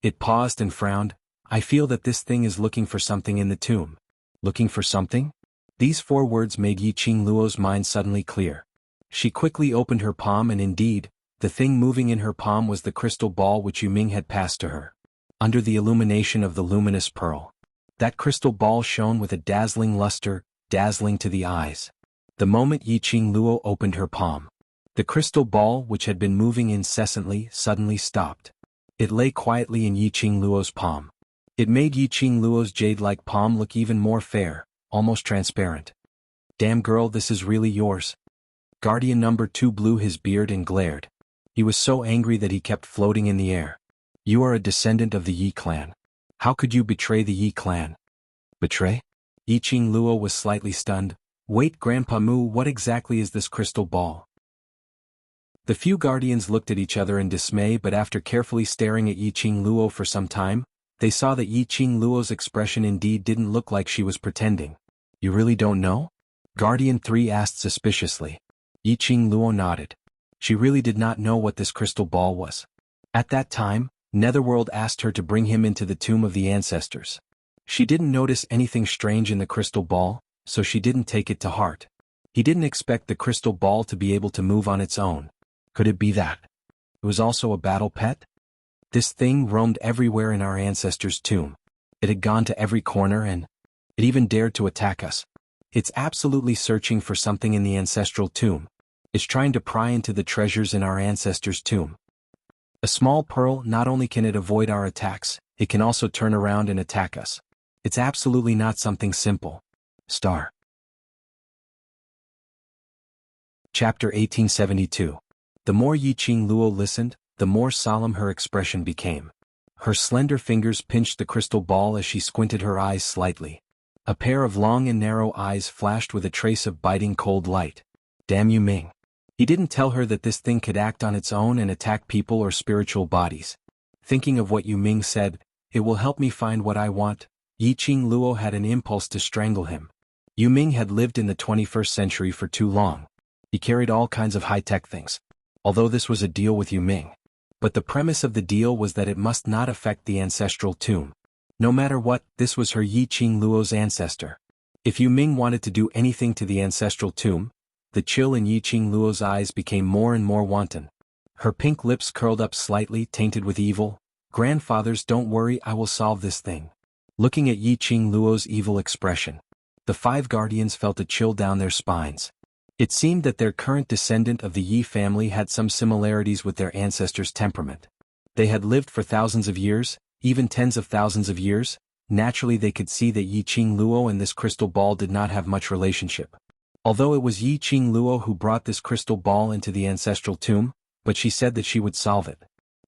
S1: It paused and frowned. I feel that this thing is looking for something in the tomb. Looking for something? These 4 words made Yiqing Luo's mind suddenly clear. She quickly opened her palm and indeed, the thing moving in her palm was the crystal ball which Yuming had passed to her. Under the illumination of the luminous pearl. That crystal ball shone with a dazzling luster, dazzling to the eyes. The moment Yiqing Luo opened her palm, the crystal ball which had been moving incessantly suddenly stopped. It lay quietly in Yiqing Luo's palm. It made Yiqing Luo's jade-like palm look even more fair, almost transparent. Damn girl, this is really yours. Guardian number 2 blew his beard and glared. He was so angry that he kept floating in the air. You are a descendant of the Yi clan. How could you betray the Yi clan? Betray? Yiqing Luo was slightly stunned. Wait, Grandpa Mu, what exactly is this crystal ball? The few guardians looked at each other in dismay, but after carefully staring at Yiqing Luo for some time, they saw that Yiqing Luo's expression indeed didn't look like she was pretending. You really don't know? Guardian 3 asked suspiciously. Yiqing Luo nodded. She really did not know what this crystal ball was. At that time, Netherworld asked her to bring him into the tomb of the ancestors. She didn't notice anything strange in the crystal ball, so she didn't take it to heart. He didn't expect the crystal ball to be able to move on its own. Could it be that it was also a battle pet? This thing roamed everywhere in our ancestors' tomb. It had gone to every corner and it even dared to attack us. It's absolutely searching for something in the ancestral tomb. It's trying to pry into the treasures in our ancestors' tomb. A small pearl, not only can it avoid our attacks, it can also turn around and attack us. It's absolutely not something simple. Star. Chapter 1872. The more Yiqing Luo listened, the more solemn her expression became. Her slender fingers pinched the crystal ball as she squinted her eyes slightly. A pair of long and narrow eyes flashed with a trace of biting cold light. Damn you, Ming. He didn't tell her that this thing could act on its own and attack people or spiritual bodies. Thinking of what Yu Ming said, it will help me find what I want, Yiqing Luo had an impulse to strangle him. Yu Ming had lived in the 21st century for too long. He carried all kinds of high-tech things. Although this was a deal with Yu Ming. But the premise of the deal was that it must not affect the ancestral tomb. No matter what, this was her Yiqing Luo's ancestor. If Yu Ming wanted to do anything to the ancestral tomb, the chill in Yiqing Luo's eyes became more and more wanton. Her pink lips curled up slightly, tainted with evil. Grandfathers, don't worry, I will solve this thing. Looking at Yiqing Luo's evil expression, the 5 guardians felt a chill down their spines. It seemed that their current descendant of the Yi family had some similarities with their ancestors' temperament. They had lived for thousands of years, even tens of thousands of years. Naturally they could see that Yiqing Luo and this crystal ball did not have much relationship. Although it was Yiqing Luo who brought this crystal ball into the ancestral tomb, but she said that she would solve it.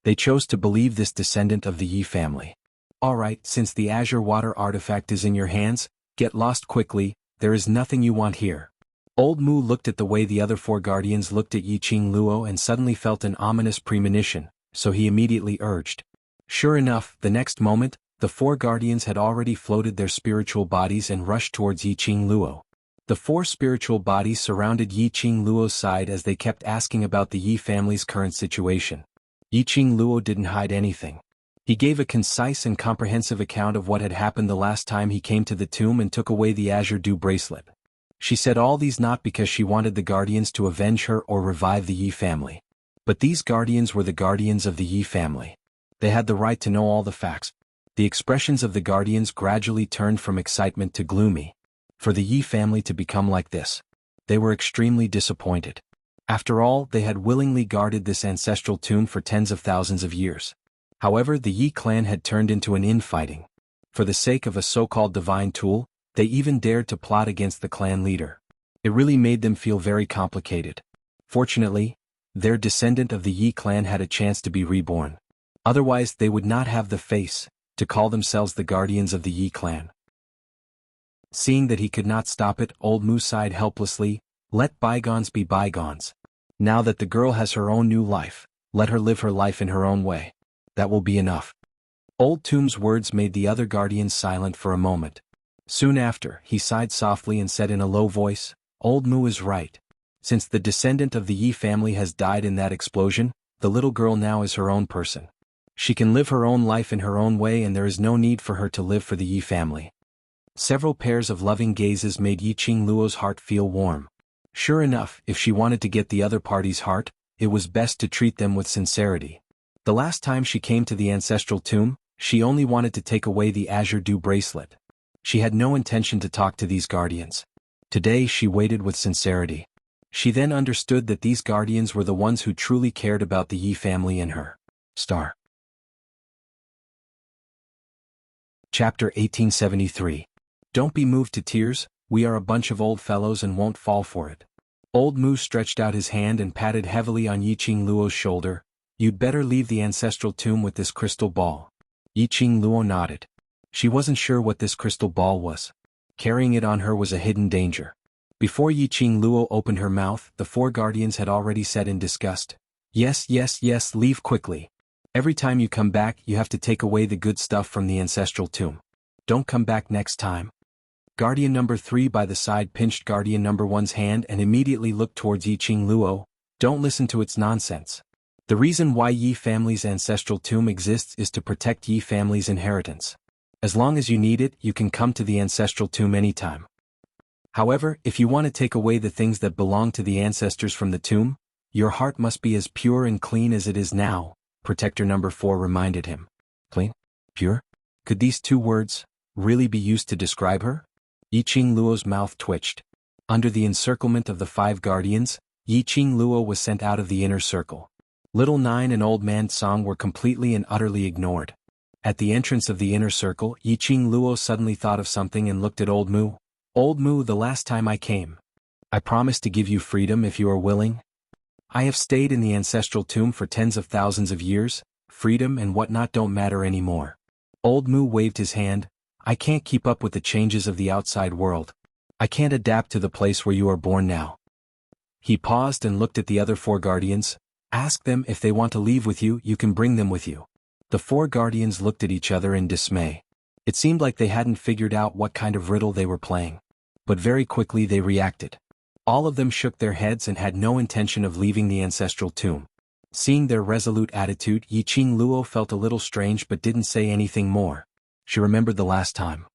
S1: They chose to believe this descendant of the Yi family. Alright, since the azure water artifact is in your hands, get lost quickly, there is nothing you want here. Old Mu looked at the way the other 4 guardians looked at Yiqing Luo and suddenly felt an ominous premonition, so he immediately urged. Sure enough, the next moment, the 4 guardians had already floated their spiritual bodies and rushed towards Yiqing Luo. The 4 spiritual bodies surrounded Yiqing Luo's side as they kept asking about the Yi family's current situation. Yiqing Luo didn't hide anything. He gave a concise and comprehensive account of what had happened the last time he came to the tomb and took away the azure dew bracelet. She said all these not because she wanted the guardians to avenge her or revive the Yi family. But these guardians were the guardians of the Yi family. They had the right to know all the facts. The expressions of the guardians gradually turned from excitement to gloomy. For the Yi family to become like this, they were extremely disappointed. After all, they had willingly guarded this ancestral tomb for tens of thousands of years. However, the Yi clan had turned into an infighting. For the sake of a so-called divine tool, they even dared to plot against the clan leader. It really made them feel very complicated. Fortunately, their descendant of the Yi clan had a chance to be reborn. Otherwise, they would not have the face to call themselves the guardians of the Yi clan. Seeing that he could not stop it, Old Mu sighed helplessly. Let bygones be bygones. Now that the girl has her own new life, let her live her life in her own way. That will be enough. Old Tomb's words made the other guardians silent for a moment. Soon after, he sighed softly and said in a low voice, Old Mu is right. Since the descendant of the Yi family has died in that explosion, the little girl now is her own person. She can live her own life in her own way and there is no need for her to live for the Yi family. Several pairs of loving gazes made Yiqing Luo's heart feel warm. Sure enough, if she wanted to get the other party's heart, it was best to treat them with sincerity. The last time she came to the ancestral tomb, she only wanted to take away the azure dew bracelet. She had no intention to talk to these guardians. Today she waited with sincerity. She then understood that these guardians were the ones who truly cared about the Yi family and her. Star. Chapter 1873. Don't be moved to tears, We are a bunch of old fellows and won't fall for it. Old Mu stretched out his hand and patted heavily on Yiqing Luo's shoulder. You'd better leave the ancestral tomb with this crystal ball. Yiqing Luo nodded. She wasn't sure what this crystal ball was. Carrying it on her was a hidden danger. Before Yiqing Luo opened her mouth, the four guardians had already said in disgust, Yes, yes, yes, leave quickly. Every time you come back, you have to take away the good stuff from the ancestral tomb. Don't come back next time. Guardian number 3 by the side pinched Guardian number 1's hand and immediately looked towards Yiqing Luo. Don't listen to its nonsense. The reason why Yi family's ancestral tomb exists is to protect Yi family's inheritance. As long as you need it, you can come to the ancestral tomb anytime. However, if you want to take away the things that belong to the ancestors from the tomb, your heart must be as pure and clean as it is now, Protector number 4 reminded him. Clean? Pure? Could these two words really be used to describe her? Yiqing Luo's mouth twitched. Under the encirclement of the 5 guardians, Yiqing Luo was sent out of the inner circle. Little Nine and Old Man Song were completely and utterly ignored. At the entrance of the inner circle, Yiqing Luo suddenly thought of something and looked at Old Mu. Old Mu, the last time I came, I promised to give you freedom if you are willing. I have stayed in the ancestral tomb for tens of thousands of years. Freedom and whatnot don't matter anymore. Old Mu waved his hand. I can't keep up with the changes of the outside world. I can't adapt to the place where you are born now. He paused and looked at the other 4 guardians. Ask them if they want to leave with you, you can bring them with you. The 4 guardians looked at each other in dismay. It seemed like they hadn't figured out what kind of riddle they were playing. But very quickly they reacted. All of them shook their heads and had no intention of leaving the ancestral tomb. Seeing their resolute attitude, Yiqing Luo felt a little strange but didn't say anything more. She remembered the last time.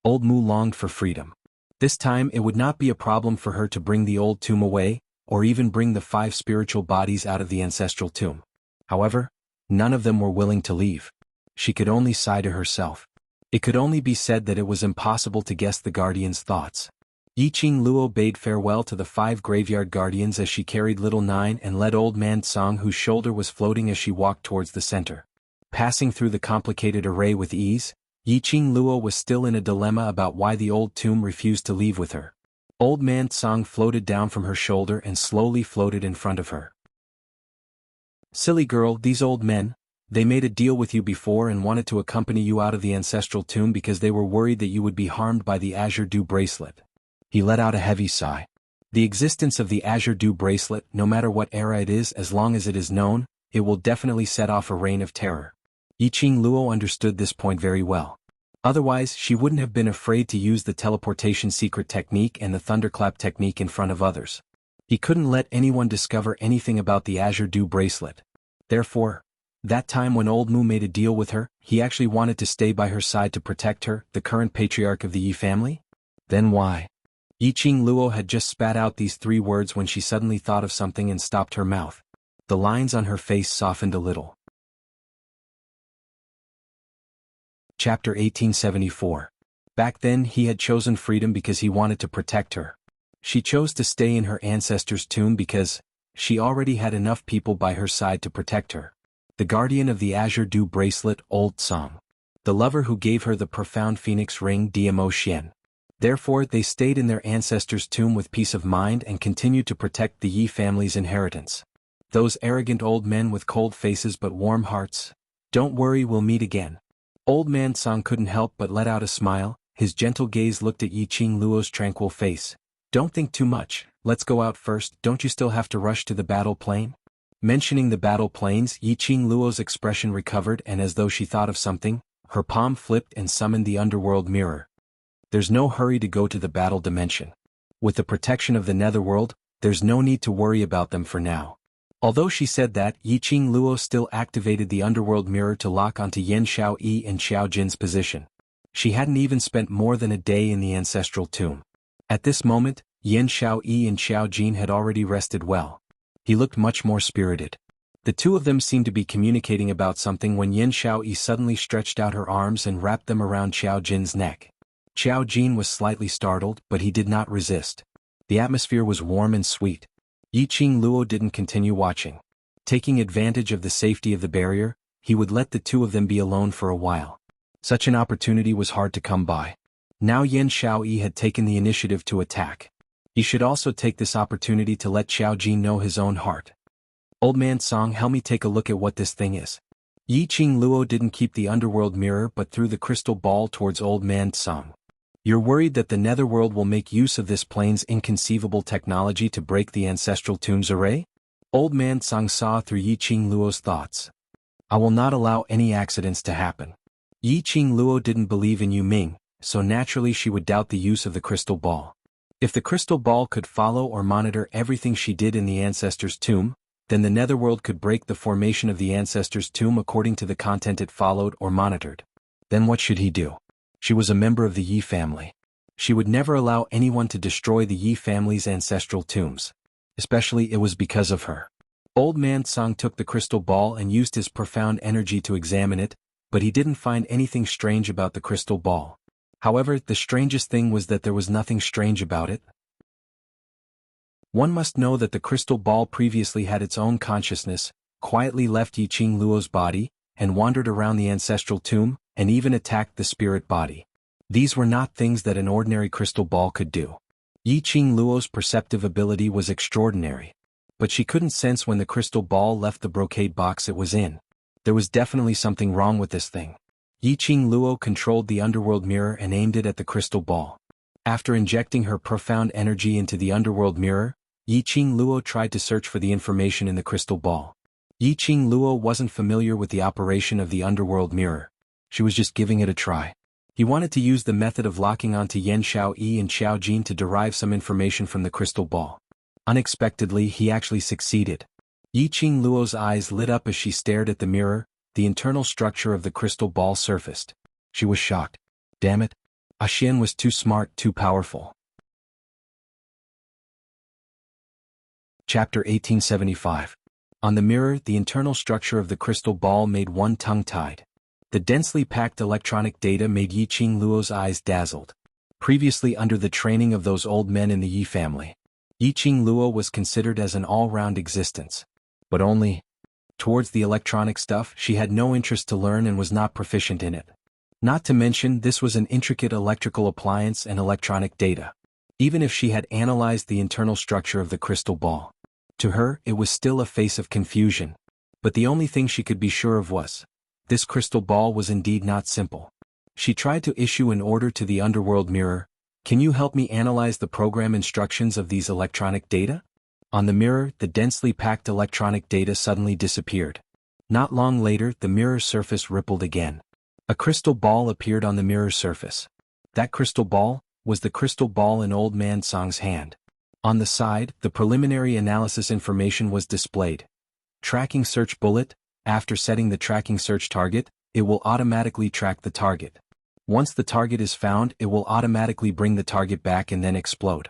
S1: Old Mu longed for freedom. This time it would not be a problem for her to bring the old tomb away, or even bring the 5 spiritual bodies out of the ancestral tomb. However, none of them were willing to leave. She could only sigh to herself. It could only be said that it was impossible to guess the guardians' thoughts. Yiqing Luo bade farewell to the 5 graveyard guardians as she carried Little Nine and led Old Man Song, whose shoulder was floating as she walked towards the center. Passing through the complicated array with ease, Yiqing Luo was still in a dilemma about why the old tomb refused to leave with her. Old Man Song floated down from her shoulder and slowly floated in front of her. Silly girl, these old men, they made a deal with you before and wanted to accompany you out of the ancestral tomb because they were worried that you would be harmed by the Azure Dew bracelet. He let out a heavy sigh. The existence of the Azure Dew bracelet, no matter what era it is, as long as it is known, it will definitely set off a reign of terror. Yiqing Luo understood this point very well. Otherwise, she wouldn't have been afraid to use the teleportation secret technique and the thunderclap technique in front of others. He couldn't let anyone discover anything about the Azure Dew bracelet. Therefore, that time when Old Mu made a deal with her, he actually wanted to stay by her side to protect her, the current patriarch of the Yi family? Then why? Yiqing Luo had just spat out these 3 words when she suddenly thought of something and stopped her mouth. The lines on her face softened a little. Chapter 1874. Back then he had chosen freedom because he wanted to protect her. She chose to stay in her ancestors' tomb because she already had enough people by her side to protect her. The guardian of the Azure Dew bracelet, Old Song. The lover who gave her the profound phoenix ring, Dmo Xian. Therefore they stayed in their ancestors' tomb with peace of mind and continued to protect the Yi family's inheritance. Those arrogant old men with cold faces but warm hearts. Don't worry, we'll meet again. Old Man Song couldn't help but let out a smile. His gentle gaze looked at Yiqing Luo's tranquil face. Don't think too much, let's go out first, don't you still have to rush to the battle plane? Mentioning the battle planes, Yiqing Luo's expression recovered, and as though she thought of something, her palm flipped and summoned the underworld mirror. There's no hurry to go to the battle dimension. With the protection of the netherworld, there's no need to worry about them for now. Although she said that, Yiqing Luo still activated the underworld mirror to lock onto Yan Xiaoyi and Xiao Jin's position. She hadn't even spent more than a day in the ancestral tomb. At this moment, Yan Xiaoyi and Xiao Jin had already rested well. He looked much more spirited. The two of them seemed to be communicating about something when Yan Xiaoyi suddenly stretched out her arms and wrapped them around Xiao Jin's neck. Xiao Jin was slightly startled, but he did not resist. The atmosphere was warm and sweet. Yiqing Luo didn't continue watching. Taking advantage of the safety of the barrier, he would let the two of them be alone for a while. Such an opportunity was hard to come by. Now Yan Xiaoyi had taken the initiative to attack. He should also take this opportunity to let Xiao Jin know his own heart. Old man Song, help me take a look at what this thing is. Yi Qing Luo didn't keep the underworld mirror but threw the crystal ball towards old man Song. You're worried that the netherworld will make use of this plane's inconceivable technology to break the ancestral tomb's array? Old man Song saw through Yi Qing Luo's thoughts. I will not allow any accidents to happen. Yi Qing Luo didn't believe in Yu Ming, so naturally she would doubt the use of the crystal ball. If the crystal ball could follow or monitor everything she did in the ancestor's tomb, then the netherworld could break the formation of the ancestor's tomb according to the content it followed or monitored. Then what should he do? She was a member of the Yi family. She would never allow anyone to destroy the Yi family's ancestral tombs. Especially it was because of her. Old man Song took the crystal ball and used his profound energy to examine it, but he didn't find anything strange about the crystal ball. However, the strangest thing was that there was nothing strange about it. One must know that the crystal ball previously had its own consciousness, quietly left Yi Qing Luo's body, and wandered around the ancestral tomb, and even attacked the spirit body. These were not things that an ordinary crystal ball could do. Yi Qing Luo's perceptive ability was extraordinary. But she couldn't sense when the crystal ball left the brocade box it was in. There was definitely something wrong with this thing. Yi Qing Luo controlled the underworld mirror and aimed it at the crystal ball. After injecting her profound energy into the underworld mirror, Yi Qing Luo tried to search for the information in the crystal ball. Yi Qing Luo wasn't familiar with the operation of the underworld mirror. She was just giving it a try. He wanted to use the method of locking onto Yan Xiaoyi and Xiao Jin to derive some information from the crystal ball. Unexpectedly, he actually succeeded. Yi Qing Luo's eyes lit up as she stared at the mirror. The internal structure of the crystal ball surfaced. She was shocked. Damn it. Xian was too smart, too powerful. Chapter 1875. On the mirror, the internal structure of the crystal ball made one tongue-tied. The densely packed electronic data made Yi Qing Luo's eyes dazzled. Previously under the training of those old men in the Yi family, Yi Qing Luo was considered as an all-round existence. But only towards the electronic stuff, she had no interest to learn and was not proficient in it. Not to mention, this was an intricate electrical appliance and electronic data. Even if she had analyzed the internal structure of the crystal ball, to her, it was still a face of confusion. But the only thing she could be sure of was, this crystal ball was indeed not simple. She tried to issue an order to the underworld mirror. Can you help me analyze the program instructions of these electronic data? On the mirror, the densely packed electronic data suddenly disappeared. Not long later, the mirror's surface rippled again. A crystal ball appeared on the mirror's surface. That crystal ball was the crystal ball in Old Man Song's hand. On the side, the preliminary analysis information was displayed. Tracking search bullet. After setting the tracking search target, it will automatically track the target. Once the target is found, it will automatically bring the target back and then explode.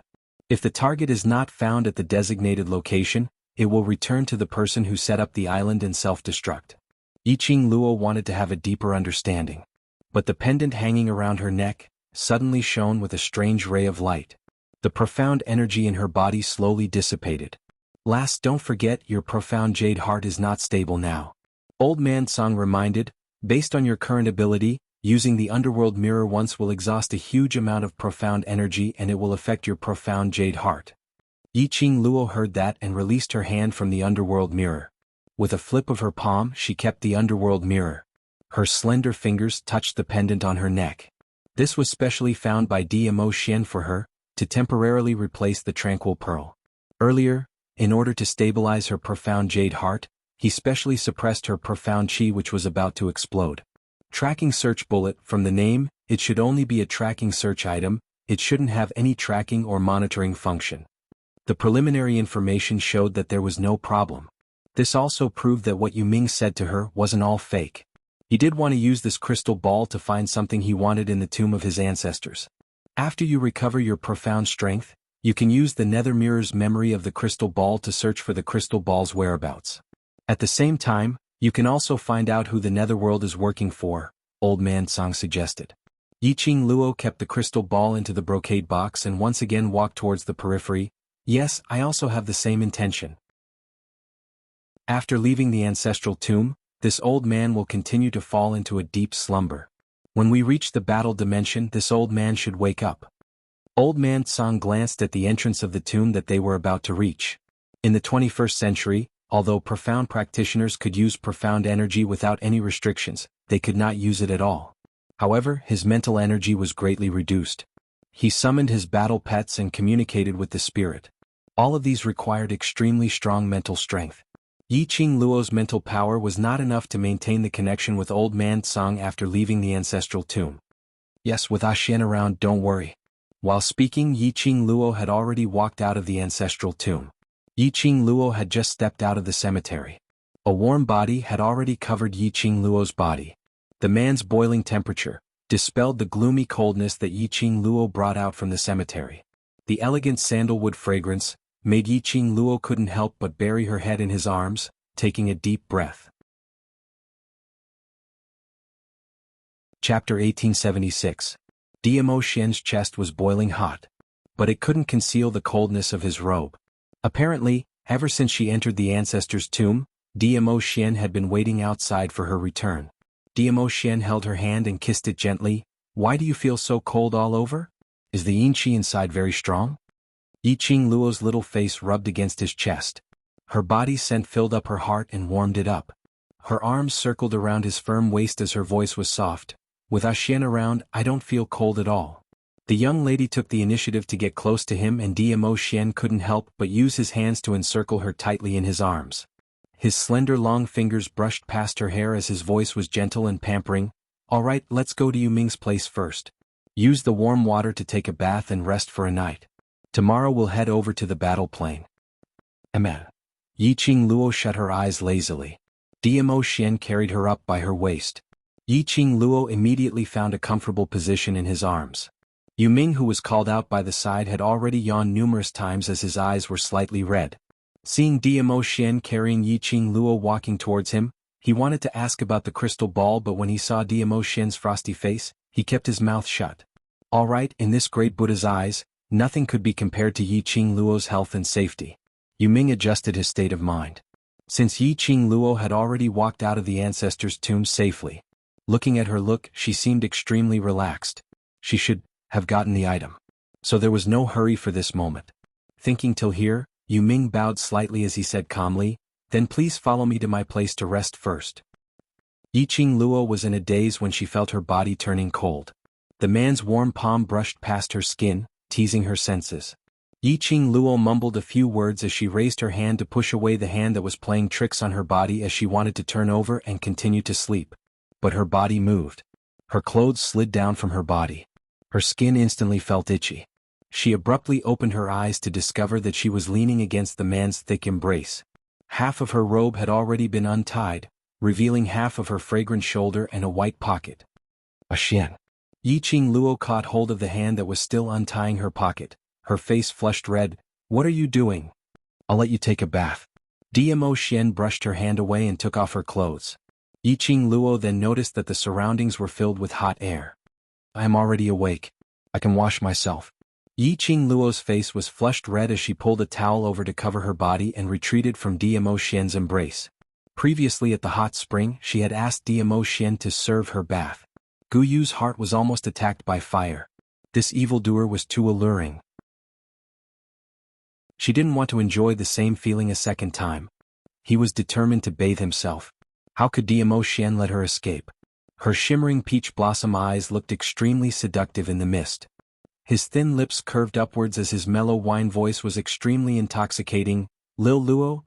S1: If the target is not found at the designated location, it will return to the person who set up the island and self-destruct. Yi Qing Luo wanted to have a deeper understanding. But the pendant hanging around her neck suddenly shone with a strange ray of light. The profound energy in her body slowly dissipated. Last, don't forget, your profound jade heart is not stable now. Old Man Song reminded, based on your current ability, using the underworld mirror once will exhaust a huge amount of profound energy and it will affect your profound jade heart. Yi Qing Luo heard that and released her hand from the underworld mirror. With a flip of her palm, she kept the underworld mirror. Her slender fingers touched the pendant on her neck. This was specially found by Dmo Xian for her, to temporarily replace the tranquil pearl. Earlier, in order to stabilize her profound jade heart, he specially suppressed her profound chi which was about to explode. Tracking search bullet. From the name, it should only be a tracking search item. It shouldn't have any tracking or monitoring function. The preliminary information showed that there was no problem. This also proved that what Yu Ming said to her wasn't all fake. He did want to use this crystal ball to find something he wanted in the tomb of his ancestors. After you recover your profound strength, you can use the nether mirror's memory of the crystal ball to search for the crystal ball's whereabouts. At the same time, you can also find out who the netherworld is working for, Old Man Song suggested. Yi Qing Luo kept the crystal ball into the brocade box and once again walked towards the periphery. Yes, I also have the same intention. After leaving the ancestral tomb, this old man will continue to fall into a deep slumber. When we reach the battle dimension, this old man should wake up. Old man Tsang glanced at the entrance of the tomb that they were about to reach. In the 21st century, although profound practitioners could use profound energy without any restrictions, they could not use it at all. However, his mental energy was greatly reduced. He summoned his battle pets and communicated with the spirit. All of these required extremely strong mental strength. Yiqing Luo's mental power was not enough to maintain the connection with old man Tsang after leaving the ancestral tomb. Yes, with Xian around, don't worry. While speaking, Yiqing Luo had already walked out of the ancestral tomb. Yiqing Luo had just stepped out of the cemetery. A warm body had already covered Yiqing Luo's body. The man's boiling temperature dispelled the gloomy coldness that Yiqing Luo brought out from the cemetery. The elegant sandalwood fragrance made Yiqing Luo couldn't help but bury her head in his arms, taking a deep breath. Chapter 1876. Dmo Xian's chest was boiling hot, but it couldn't conceal the coldness of his robe. Apparently, ever since she entered the ancestor's tomb, Dmo Xian had been waiting outside for her return. Dmo Xian held her hand and kissed it gently. Why do you feel so cold all over? Is the yin qi inside very strong? Yiqing Luo's little face rubbed against his chest. Her body scent filled up her heart and warmed it up. Her arms circled around his firm waist as her voice was soft. With Xian around, I don't feel cold at all. The young lady took the initiative to get close to him, and Dmo Xian couldn't help but use his hands to encircle her tightly in his arms. His slender long fingers brushed past her hair as his voice was gentle and pampering. All right, let's go to Yuming's place first. Use the warm water to take a bath and rest for a night. Tomorrow we'll head over to the battle plain. Amen. Yiqing Luo shut her eyes lazily. Dmo Xian carried her up by her waist. Yiqing Luo immediately found a comfortable position in his arms. Yuming, who was called out by the side, had already yawned numerous times as his eyes were slightly red. Seeing Dmo Xian carrying Yiqing Luo walking towards him, he wanted to ask about the crystal ball, but when he saw Dmo Xian's frosty face, he kept his mouth shut. All right, in this great Buddha's eyes, nothing could be compared to Yiqing Luo's health and safety. Yuming adjusted his state of mind. Since Yiqing Luo had already walked out of the ancestor's tomb safely, looking at her look, she seemed extremely relaxed. She should have gotten the item. So there was no hurry for this moment. Thinking till here, Yuming bowed slightly as he said calmly, then please follow me to my place to rest first. Yiqing Luo was in a daze when she felt her body turning cold. The man's warm palm brushed past her skin, teasing her senses. Yiqing Luo mumbled a few words as she raised her hand to push away the hand that was playing tricks on her body as she wanted to turn over and continue to sleep. But her body moved. Her clothes slid down from her body. Her skin instantly felt itchy. She abruptly opened her eyes to discover that she was leaning against the man's thick embrace. Half of her robe had already been untied, revealing half of her fragrant shoulder and a white pocket. Xian. Yiqing Luo caught hold of the hand that was still untying her pocket. Her face flushed red. What are you doing? I'll let you take a bath. Dmo Xian brushed her hand away and took off her clothes. Yiqing Luo then noticed that the surroundings were filled with hot air. I am already awake. I can wash myself. Yiqing Luo's face was flushed red as she pulled a towel over to cover her body and retreated from Dmo Xian's embrace. Previously at the hot spring, she had asked Dmo Xian to serve her bath. Gu Yu's heart was almost attacked by fire. This evildoer was too alluring. She didn't want to enjoy the same feeling a second time. He was determined to bathe himself. How could Dmo Xian let her escape? Her shimmering peach blossom eyes looked extremely seductive in the mist. His thin lips curved upwards as his mellow wine voice was extremely intoxicating. Lil Luo,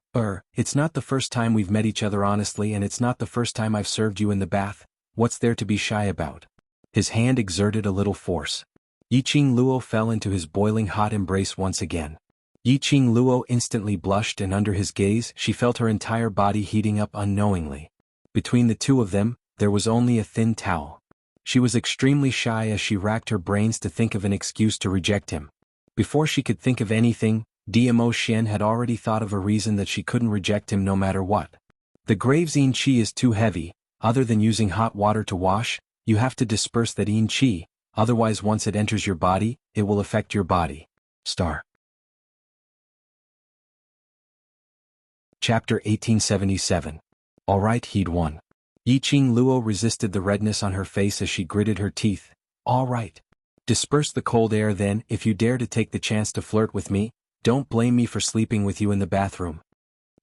S1: it's not the first time we've met each other honestly, and it's not the first time I've served you in the bath. What's there to be shy about? His hand exerted a little force. Yiqing Luo fell into his boiling hot embrace once again. Yiqing Luo instantly blushed, and under his gaze she felt her entire body heating up unknowingly. Between the two of them, there was only a thin towel. She was extremely shy as she racked her brains to think of an excuse to reject him. Before she could think of anything, Dmo Xian had already thought of a reason that she couldn't reject him no matter what. The grave's yin qi is too heavy. Other than using hot water to wash, you have to disperse that yin qi, otherwise once it enters your body, it will affect your body. Chapter 1877. Alright, he'd won. Yiqing Luo resisted the redness on her face as she gritted her teeth. All right. Disperse the cold air then. If you dare to take the chance to flirt with me, don't blame me for sleeping with you in the bathroom.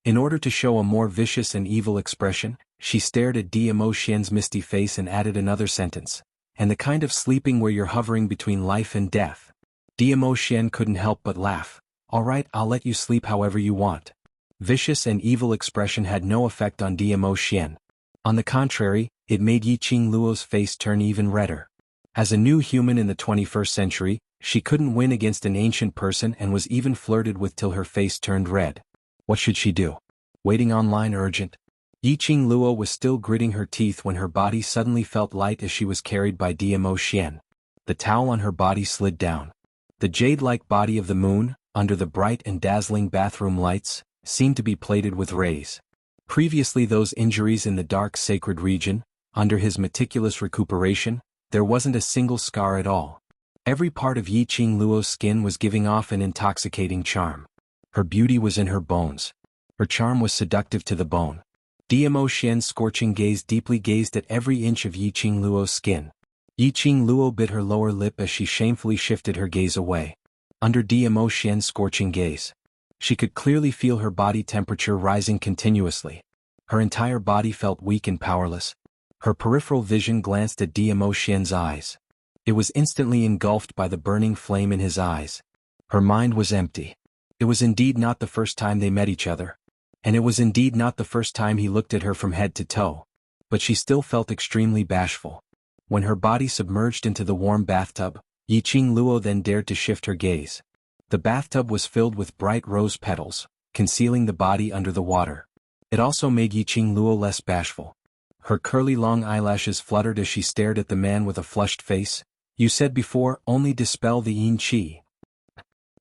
S1: In order to show a more vicious and evil expression, she stared at Dmo Xian's misty face and added another sentence. And the kind of sleeping where you're hovering between life and death. Dmo Xian couldn't help but laugh. All right, I'll let you sleep however you want. Vicious and evil expression had no effect on Dmo Xian. On the contrary, it made Yiqing Luo's face turn even redder. As a new human in the 21st century, she couldn't win against an ancient person and was even flirted with till her face turned red. What should she do? Waiting online urgent? Yiqing Luo was still gritting her teeth when her body suddenly felt light as she was carried by Dmo Xian. The towel on her body slid down. The jade-like body of the moon, under the bright and dazzling bathroom lights, seemed to be plated with rays. Previously those injuries in the dark sacred region, under his meticulous recuperation, there wasn't a single scar at all. Every part of Yiqing Luo's skin was giving off an intoxicating charm. Her beauty was in her bones. Her charm was seductive to the bone. Dmo Xian's scorching gaze deeply gazed at every inch of Yiqing Luo's skin. Yiqing Luo bit her lower lip as she shamefully shifted her gaze away. Under Dmo Xian's scorching gaze, she could clearly feel her body temperature rising continuously. Her entire body felt weak and powerless. Her peripheral vision glanced at Dmo Xian's eyes. It was instantly engulfed by the burning flame in his eyes. Her mind was empty. It was indeed not the first time they met each other. And it was indeed not the first time he looked at her from head to toe. But she still felt extremely bashful. When her body submerged into the warm bathtub, Yiqing Luo then dared to shift her gaze. The bathtub was filled with bright rose petals, concealing the body under the water. It also made Yiqing Luo less bashful. Her curly long eyelashes fluttered as she stared at the man with a flushed face. You said before, only dispel the yin qi.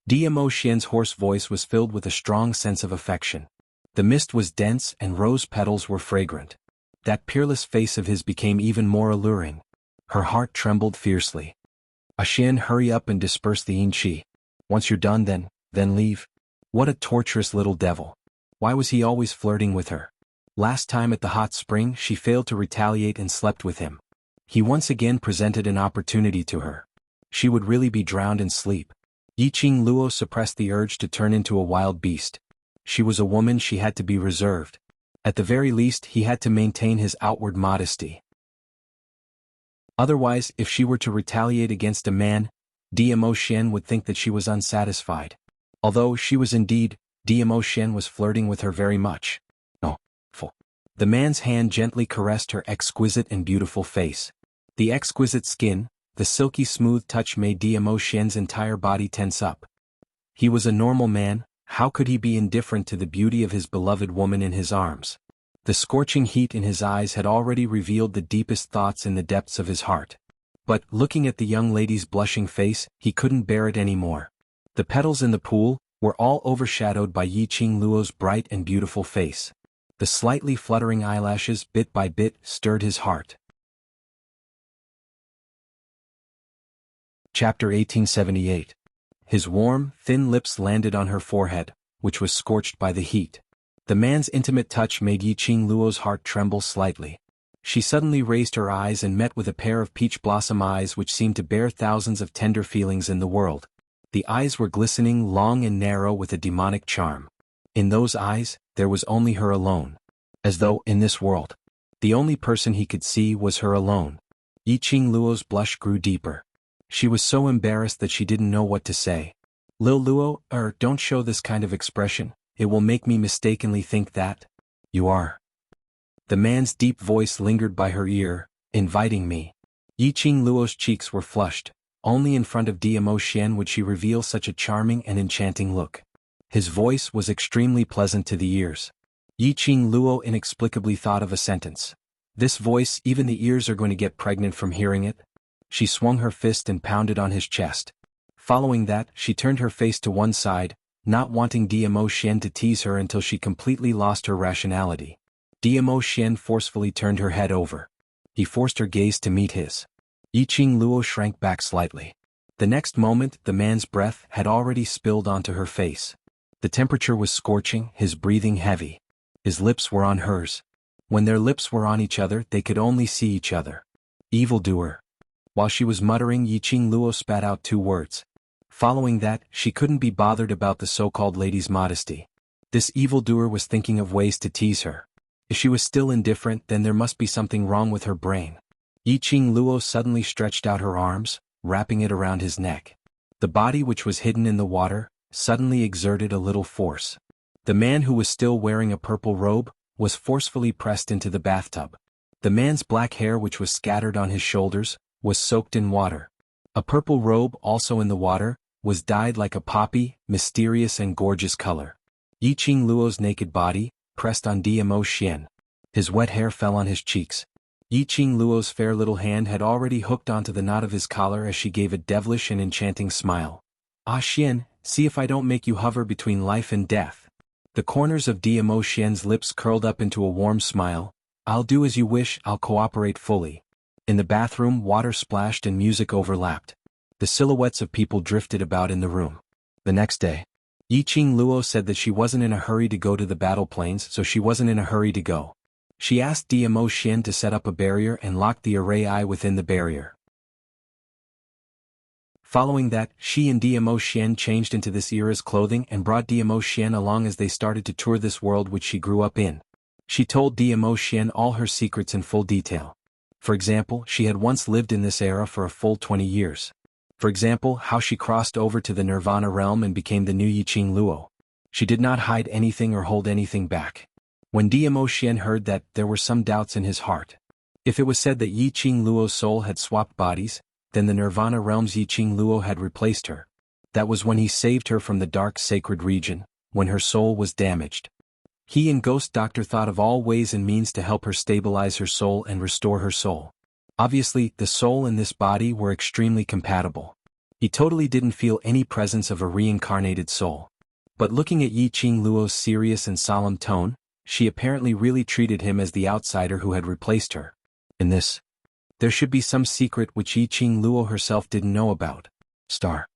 S1: Dmo Xian's hoarse voice was filled with a strong sense of affection. The mist was dense and rose petals were fragrant. That peerless face of his became even more alluring. Her heart trembled fiercely. Xian, hurry up and disperse the yin qi. Once you're done then leave. What a torturous little devil. Why was he always flirting with her? Last time at the hot spring she failed to retaliate and slept with him. He once again presented an opportunity to her. She would really be drowned in sleep. Yiqing Luo suppressed the urge to turn into a wild beast. She was a woman, she had to be reserved. At the very least he had to maintain his outward modesty. Otherwise, if she were to retaliate against a man, Dmo Xian would think that she was unsatisfied. Although she was indeed, Dmo Xian was flirting with her very much. Oh, full. The man's hand gently caressed her exquisite and beautiful face. The exquisite skin, the silky smooth touch made Dmo Xian's entire body tense up. He was a normal man. How could he be indifferent to the beauty of his beloved woman in his arms? The scorching heat in his eyes had already revealed the deepest thoughts in the depths of his heart. But, looking at the young lady's blushing face, he couldn't bear it anymore. The petals in the pool were all overshadowed by Yiqing Luo's bright and beautiful face. The slightly fluttering eyelashes, bit by bit, stirred his heart. Chapter 1878. His warm, thin lips landed on her forehead, which was scorched by the heat. The man's intimate touch made Yiqing Luo's heart tremble slightly. She suddenly raised her eyes and met with a pair of peach blossom eyes which seemed to bear thousands of tender feelings in the world. The eyes were glistening, long and narrow with a demonic charm. In those eyes, there was only her alone. As though, in this world, the only person he could see was her alone. Yiqing Luo's blush grew deeper. She was so embarrassed that she didn't know what to say. Lil Luo, don't show this kind of expression, it will make me mistakenly think that you are. The man's deep voice lingered by her ear, inviting me. Yiqing Luo's cheeks were flushed. Only in front of Dmo Xian would she reveal such a charming and enchanting look. His voice was extremely pleasant to the ears. Yiqing Luo inexplicably thought of a sentence. This voice, even the ears are going to get pregnant from hearing it. She swung her fist and pounded on his chest. Following that, she turned her face to one side, not wanting Dmo Xian to tease her until she completely lost her rationality. Dmo Xian forcefully turned her head over. He forced her gaze to meet his. Yiqing Luo shrank back slightly. The next moment, the man's breath had already spilled onto her face. The temperature was scorching, his breathing heavy. His lips were on hers. When their lips were on each other, they could only see each other. Evildoer. While she was muttering, Yiqing Luo spat out 2 words. Following that, she couldn't be bothered about the so-called lady's modesty. This evildoer was thinking of ways to tease her. If she was still indifferent, then there must be something wrong with her brain. Yiqing Luo suddenly stretched out her arms, wrapping it around his neck. The body, which was hidden in the water, suddenly exerted a little force. The man, who was still wearing a purple robe, was forcefully pressed into the bathtub. The man's black hair, which was scattered on his shoulders, was soaked in water. A purple robe, also in the water, was dyed like a poppy, mysterious and gorgeous color. Yiqing Luo's naked body pressed on Dmo Xian. His wet hair fell on his cheeks. Yiqing Luo's fair little hand had already hooked onto the knot of his collar as she gave a devilish and enchanting smile. Ah Xian, see if I don't make you hover between life and death. The corners of Dmo Xian's lips curled up into a warm smile. I'll do as you wish, I'll cooperate fully. In the bathroom, water splashed and music overlapped. The silhouettes of people drifted about in the room. The next day, Yiqing Luo said that she wasn't in a hurry to go to the battle plains, so she wasn't in a hurry to go. She asked Dmo Xian to set up a barrier and lock the array eye within the barrier. Following that, she and Dmo Xian changed into this era's clothing and brought Dmo Xian along as they started to tour this world which she grew up in. She told Dmo Xian all her secrets in full detail. For example, she had once lived in this era for a full 20 years. For example, how she crossed over to the Nirvana realm and became the new Yiqing Luo. She did not hide anything or hold anything back. When Dmo Xian heard that, there were some doubts in his heart. If it was said that Yiqing Luo's soul had swapped bodies, then the Nirvana realm's Yiqing Luo had replaced her. That was when he saved her from the dark sacred region, when her soul was damaged. He and Ghost Doctor thought of all ways and means to help her stabilize her soul and restore her soul. Obviously, the soul and this body were extremely compatible. He totally didn't feel any presence of a reincarnated soul. But looking at Yiqing Luo's serious and solemn tone, she apparently really treated him as the outsider who had replaced her. In this, there should be some secret which Yiqing Luo herself didn't know about. Star.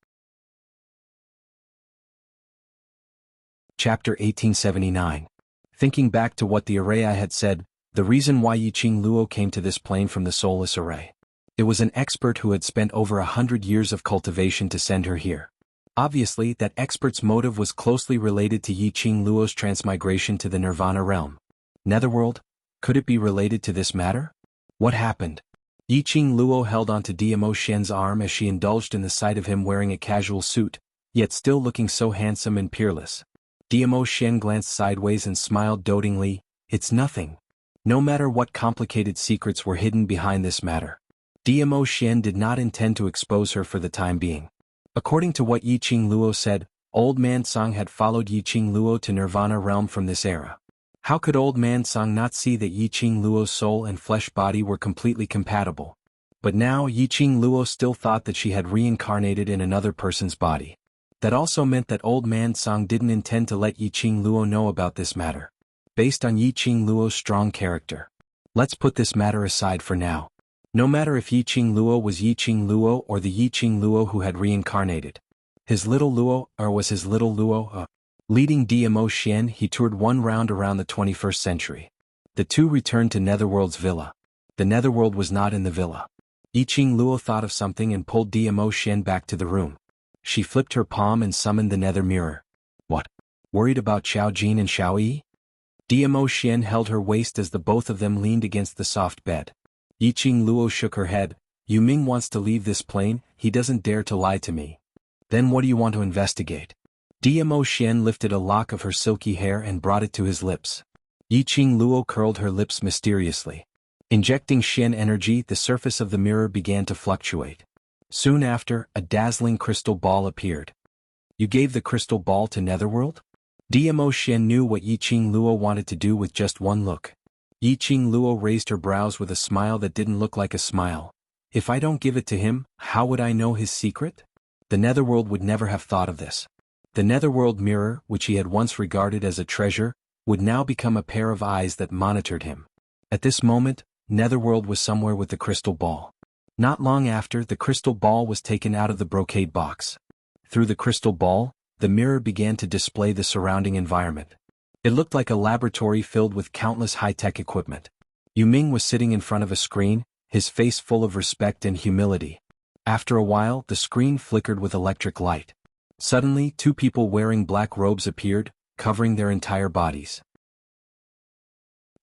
S1: Chapter 1879. Thinking back to what the array eye had said, the reason why Yiqing Luo came to this plane from the soulless array. It was an expert who had spent over 100 years of cultivation to send her here. Obviously, that expert's motive was closely related to Yiqing Luo's transmigration to the Nirvana realm. Netherworld? Could it be related to this matter? What happened? Yiqing Luo held onto Dmo Xian's arm as she indulged in the sight of him wearing a casual suit, yet still looking so handsome and peerless. Dmo Xian glanced sideways and smiled dotingly. It's nothing. No matter what complicated secrets were hidden behind this matter, Dmo Xian did not intend to expose her for the time being. According to what Yiqing Luo said, Old Man Song had followed Yiqing Luo to Nirvana realm from this era. How could Old Man Song not see that Yiqing Luo's soul and flesh body were completely compatible? But now Yiqing Luo still thought that she had reincarnated in another person's body. That also meant that Old Man Song didn't intend to let Yiqing Luo know about this matter. Based on Yiqing Luo's strong character, let's put this matter aside for now. No matter if Yiqing Luo was Yiqing Luo or the Yiqing Luo who had reincarnated. His little Luo, or was his little Luo Leading Dmo Xian, he toured one round around the 21st century. The two returned to Netherworld's villa. The Netherworld was not in the villa. Yiqing Luo thought of something and pulled Dmo Xian back to the room. She flipped her palm and summoned the nether mirror. What? Worried about Xiao Jin and Xiao Yi? Dmo Xian held her waist as the both of them leaned against the soft bed. Yiqing Luo shook her head. Yu Ming wants to leave this plane, he doesn't dare to lie to me. Then what do you want to investigate? Dmo Xian lifted a lock of her silky hair and brought it to his lips. Yiqing Luo curled her lips mysteriously. Injecting Xian energy, the surface of the mirror began to fluctuate. Soon after, a dazzling crystal ball appeared. You gave the crystal ball to Netherworld? Dmo Xian knew what Yiqing Luo wanted to do with just one look. Yiqing Luo raised her brows with a smile that didn't look like a smile. If I don't give it to him, how would I know his secret? The Netherworld would never have thought of this. The Netherworld mirror, which he had once regarded as a treasure, would now become a pair of eyes that monitored him. At this moment, Netherworld was somewhere with the crystal ball. Not long after, the crystal ball was taken out of the brocade box. Through the crystal ball, the mirror began to display the surrounding environment. It looked like a laboratory filled with countless high-tech equipment. Yu Ming was sitting in front of a screen, his face full of respect and humility. After a while, the screen flickered with electric light. Suddenly, two people wearing black robes appeared, covering their entire bodies.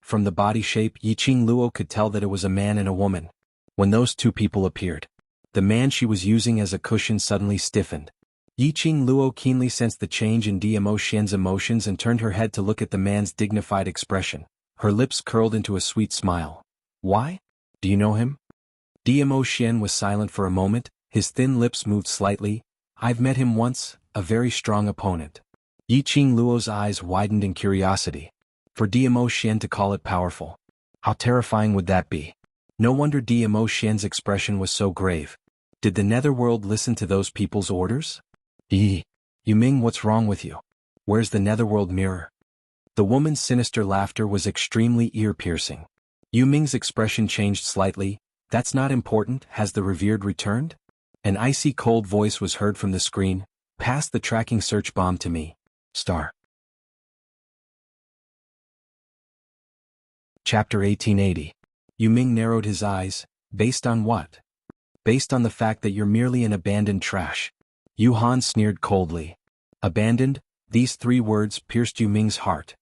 S1: From the body shape, Yiqing Luo could tell that it was a man and a woman. When those two people appeared, the man she was using as a cushion suddenly stiffened. Yiqing Luo keenly sensed the change in Dimo Xian's emotions and turned her head to look at the man's dignified expression. Her lips curled into a sweet smile. Why? Do you know him? Dimo Xian was silent for a moment, his thin lips moved slightly. I've met him once, a very strong opponent. Yiqing Luo's eyes widened in curiosity. For Dimo Xian to call it powerful. How terrifying would that be? No wonder Dimo Xian's expression was so grave. Did the netherworld listen to those people's orders? Yu Ming, what's wrong with you? Where's the netherworld mirror? The woman's sinister laughter was extremely ear-piercing. Yu Ming's expression changed slightly. That's not important, has the revered returned? An icy cold voice was heard from the screen. Pass the tracking search bomb to me. Star. Chapter 1880. Yu Ming narrowed his eyes. Based on what? Based on the fact that you're merely an abandoned trash. Xuanhuan sneered coldly. Abandoned? These three words pierced Yu Ming's heart.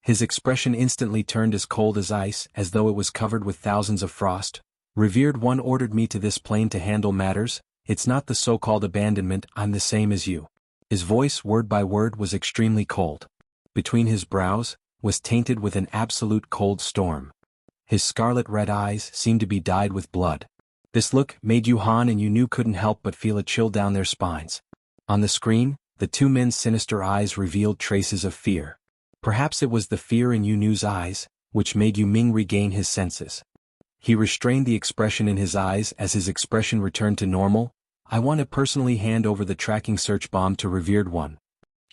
S1: His expression instantly turned as cold as ice, as though it was covered with thousands of frost. Revered one ordered me to this plane to handle matters. It's not the so-called abandonment, I'm the same as you. His voice, word by word, was extremely cold. Between his brows, was tainted with an absolute cold storm. His scarlet-red eyes seemed to be dyed with blood. This look made Xuanhuan and Yu couldn't help but feel a chill down their spines. On the screen, the two men's sinister eyes revealed traces of fear. Perhaps it was the fear in Yu's eyes, which made Yu Ming regain his senses. He restrained the expression in his eyes as his expression returned to normal. I want to personally hand over the tracking search bomb to revered one.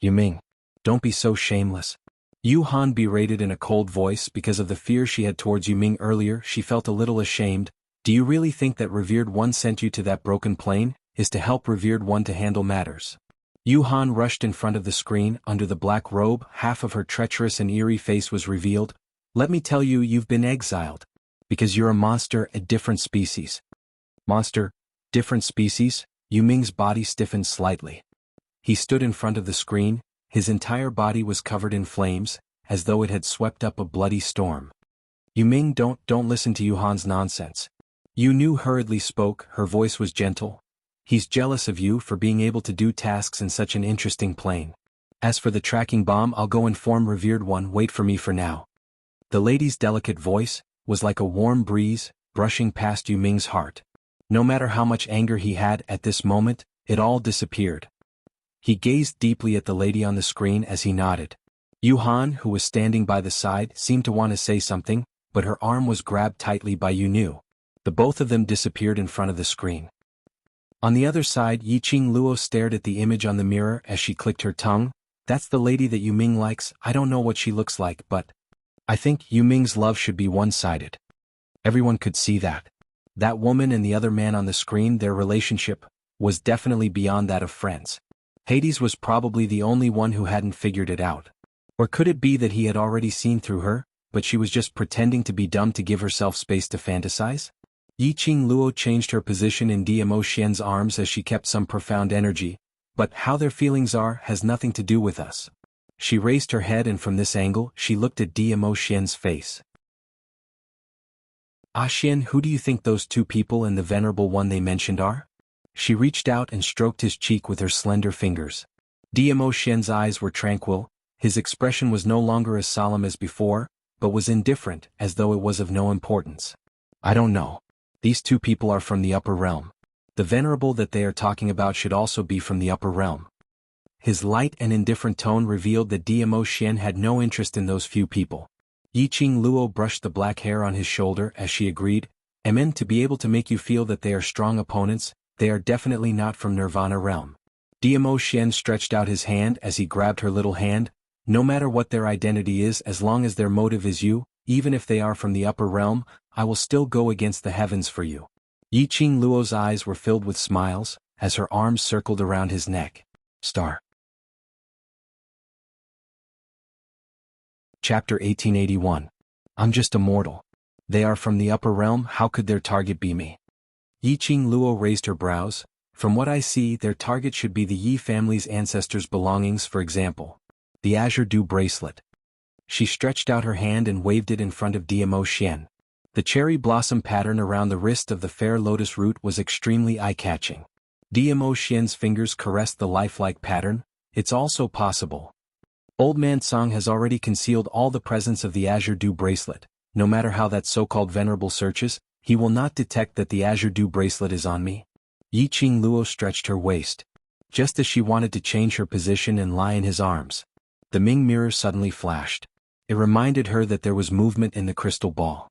S1: Yu Ming, don't be so shameless. Xuanhuan berated in a cold voice because of the fear she had towards Yu Ming earlier. She felt a little ashamed. Do you really think that revered one sent you to that broken plane, is to help revered one to handle matters? Xuanhuan rushed in front of the screen. Under the black robe, half of her treacherous and eerie face was revealed. Let me tell you, you've been exiled. Because you're a monster, a different species. Monster, different species? Yu Ming's body stiffened slightly. He stood in front of the screen, his entire body was covered in flames, as though it had swept up a bloody storm. Yu Ming, don't listen to Xuanhuan's nonsense. Yu hurriedly spoke, her voice was gentle. He's jealous of you for being able to do tasks in such an interesting plane. As for the tracking bomb, I'll go inform revered one, wait for me for now. The lady's delicate voice was like a warm breeze, brushing past Yu Ming's heart. No matter how much anger he had at this moment, it all disappeared. He gazed deeply at the lady on the screen as he nodded. Xuanhuan, who was standing by the side, seemed to want to say something, but her arm was grabbed tightly by Yu. The both of them disappeared in front of the screen. On the other side, Yiqing Luo stared at the image on the mirror as she clicked her tongue. That's the lady that Yu Ming likes. I don't know what she looks like, but I think Yu Ming's love should be one-sided. Everyone could see that. That woman and the other man on the screen, their relationship was definitely beyond that of friends. Hades was probably the only one who hadn't figured it out. Or could it be that he had already seen through her, but she was just pretending to be dumb to give herself space to fantasize? Yiqing Luo changed her position in Dimo Xian's arms as she kept some profound energy. But how their feelings are has nothing to do with us. She raised her head and from this angle she looked at Dimo Xian's face. Xian, who do you think those two people and the venerable one they mentioned are? She reached out and stroked his cheek with her slender fingers. Dimo Xian's eyes were tranquil, his expression was no longer as solemn as before, but was indifferent, as though it was of no importance. I don't know. These two people are from the upper realm. The venerable that they are talking about should also be from the upper realm. His light and indifferent tone revealed that Dimo Xian had no interest in those few people. Yiqing Luo brushed the black hair on his shoulder as she agreed, "Amen, to be able to make you feel that they are strong opponents, they are definitely not from Nirvana realm." Dimo Xian stretched out his hand as he grabbed her little hand. No matter what their identity is, as long as their motive is you, even if they are from the upper realm, I will still go against the heavens for you. Yiqing Luo's eyes were filled with smiles, as her arms circled around his neck. Star. Chapter 1881. I'm just a mortal. They are from the upper realm, how could their target be me? Yiqing Luo raised her brows. From what I see, their target should be the Yi family's ancestors' belongings, for example, the Azure Dew bracelet. She stretched out her hand and waved it in front of Diamo Xian. The cherry blossom pattern around the wrist of the fair lotus root was extremely eye-catching. Diamo Xian's fingers caressed the lifelike pattern. It's also possible. Old Man Song has already concealed all the presence of the Azure Dew bracelet. No matter how that so-called venerable searches, he will not detect that the Azure Dew bracelet is on me. Yiqing Luo stretched her waist. Just as she wanted to change her position and lie in his arms, the Ming mirror suddenly flashed. It reminded her that there was movement in the crystal ball.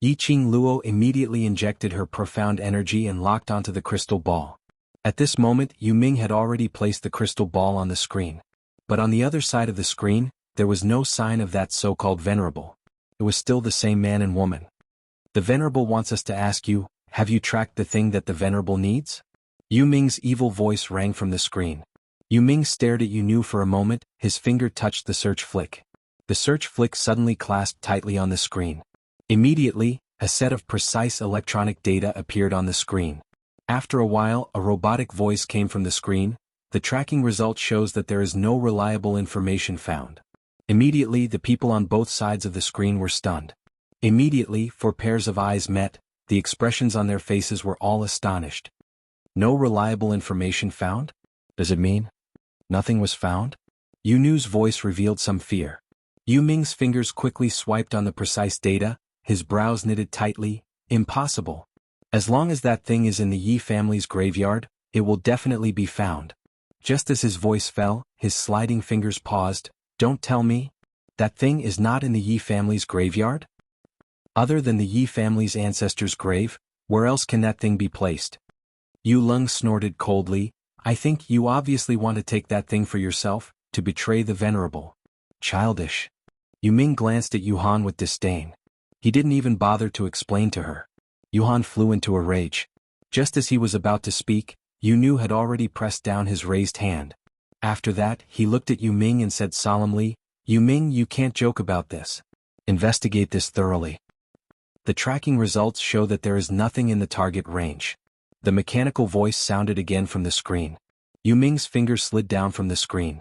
S1: Yiqing Luo immediately injected her profound energy and locked onto the crystal ball. At this moment, Yu Ming had already placed the crystal ball on the screen. But on the other side of the screen, there was no sign of that so-called venerable. It was still the same man and woman. The venerable wants us to ask you, have you tracked the thing that the venerable needs? Yu Ming's evil voice rang from the screen. Yu Ming stared at Yu Nu for a moment, his finger touched the search flick. The search flick suddenly clasped tightly on the screen. Immediately, a set of precise electronic data appeared on the screen. After a while, a robotic voice came from the screen. The tracking result shows that there is no reliable information found. Immediately, the people on both sides of the screen were stunned. Immediately, 4 pairs of eyes met. The expressions on their faces were all astonished. No reliable information found? Does it mean nothing was found? Yu Nu's voice revealed some fear. Yu Ming's fingers quickly swiped on the precise data, his brows knitted tightly. Impossible. As long as that thing is in the Yi family's graveyard, it will definitely be found. Just as his voice fell, his sliding fingers paused. Don't tell me? That thing is not in the Yi family's graveyard? Other than the Yi family's ancestors' grave, where else can that thing be placed? Yu Lung snorted coldly. I think you obviously want to take that thing for yourself, to betray the venerable. Childish. Yu Ming glanced at Yuhan with disdain. He didn't even bother to explain to her. Yuhan flew into a rage. Just as he was about to speak, Yu Nu had already pressed down his raised hand. After that, he looked at Yu Ming and said solemnly, Yu Ming, you can't joke about this. Investigate this thoroughly. The tracking results show that there is nothing in the target range. The mechanical voice sounded again from the screen. Yu Ming's fingers slid down from the screen.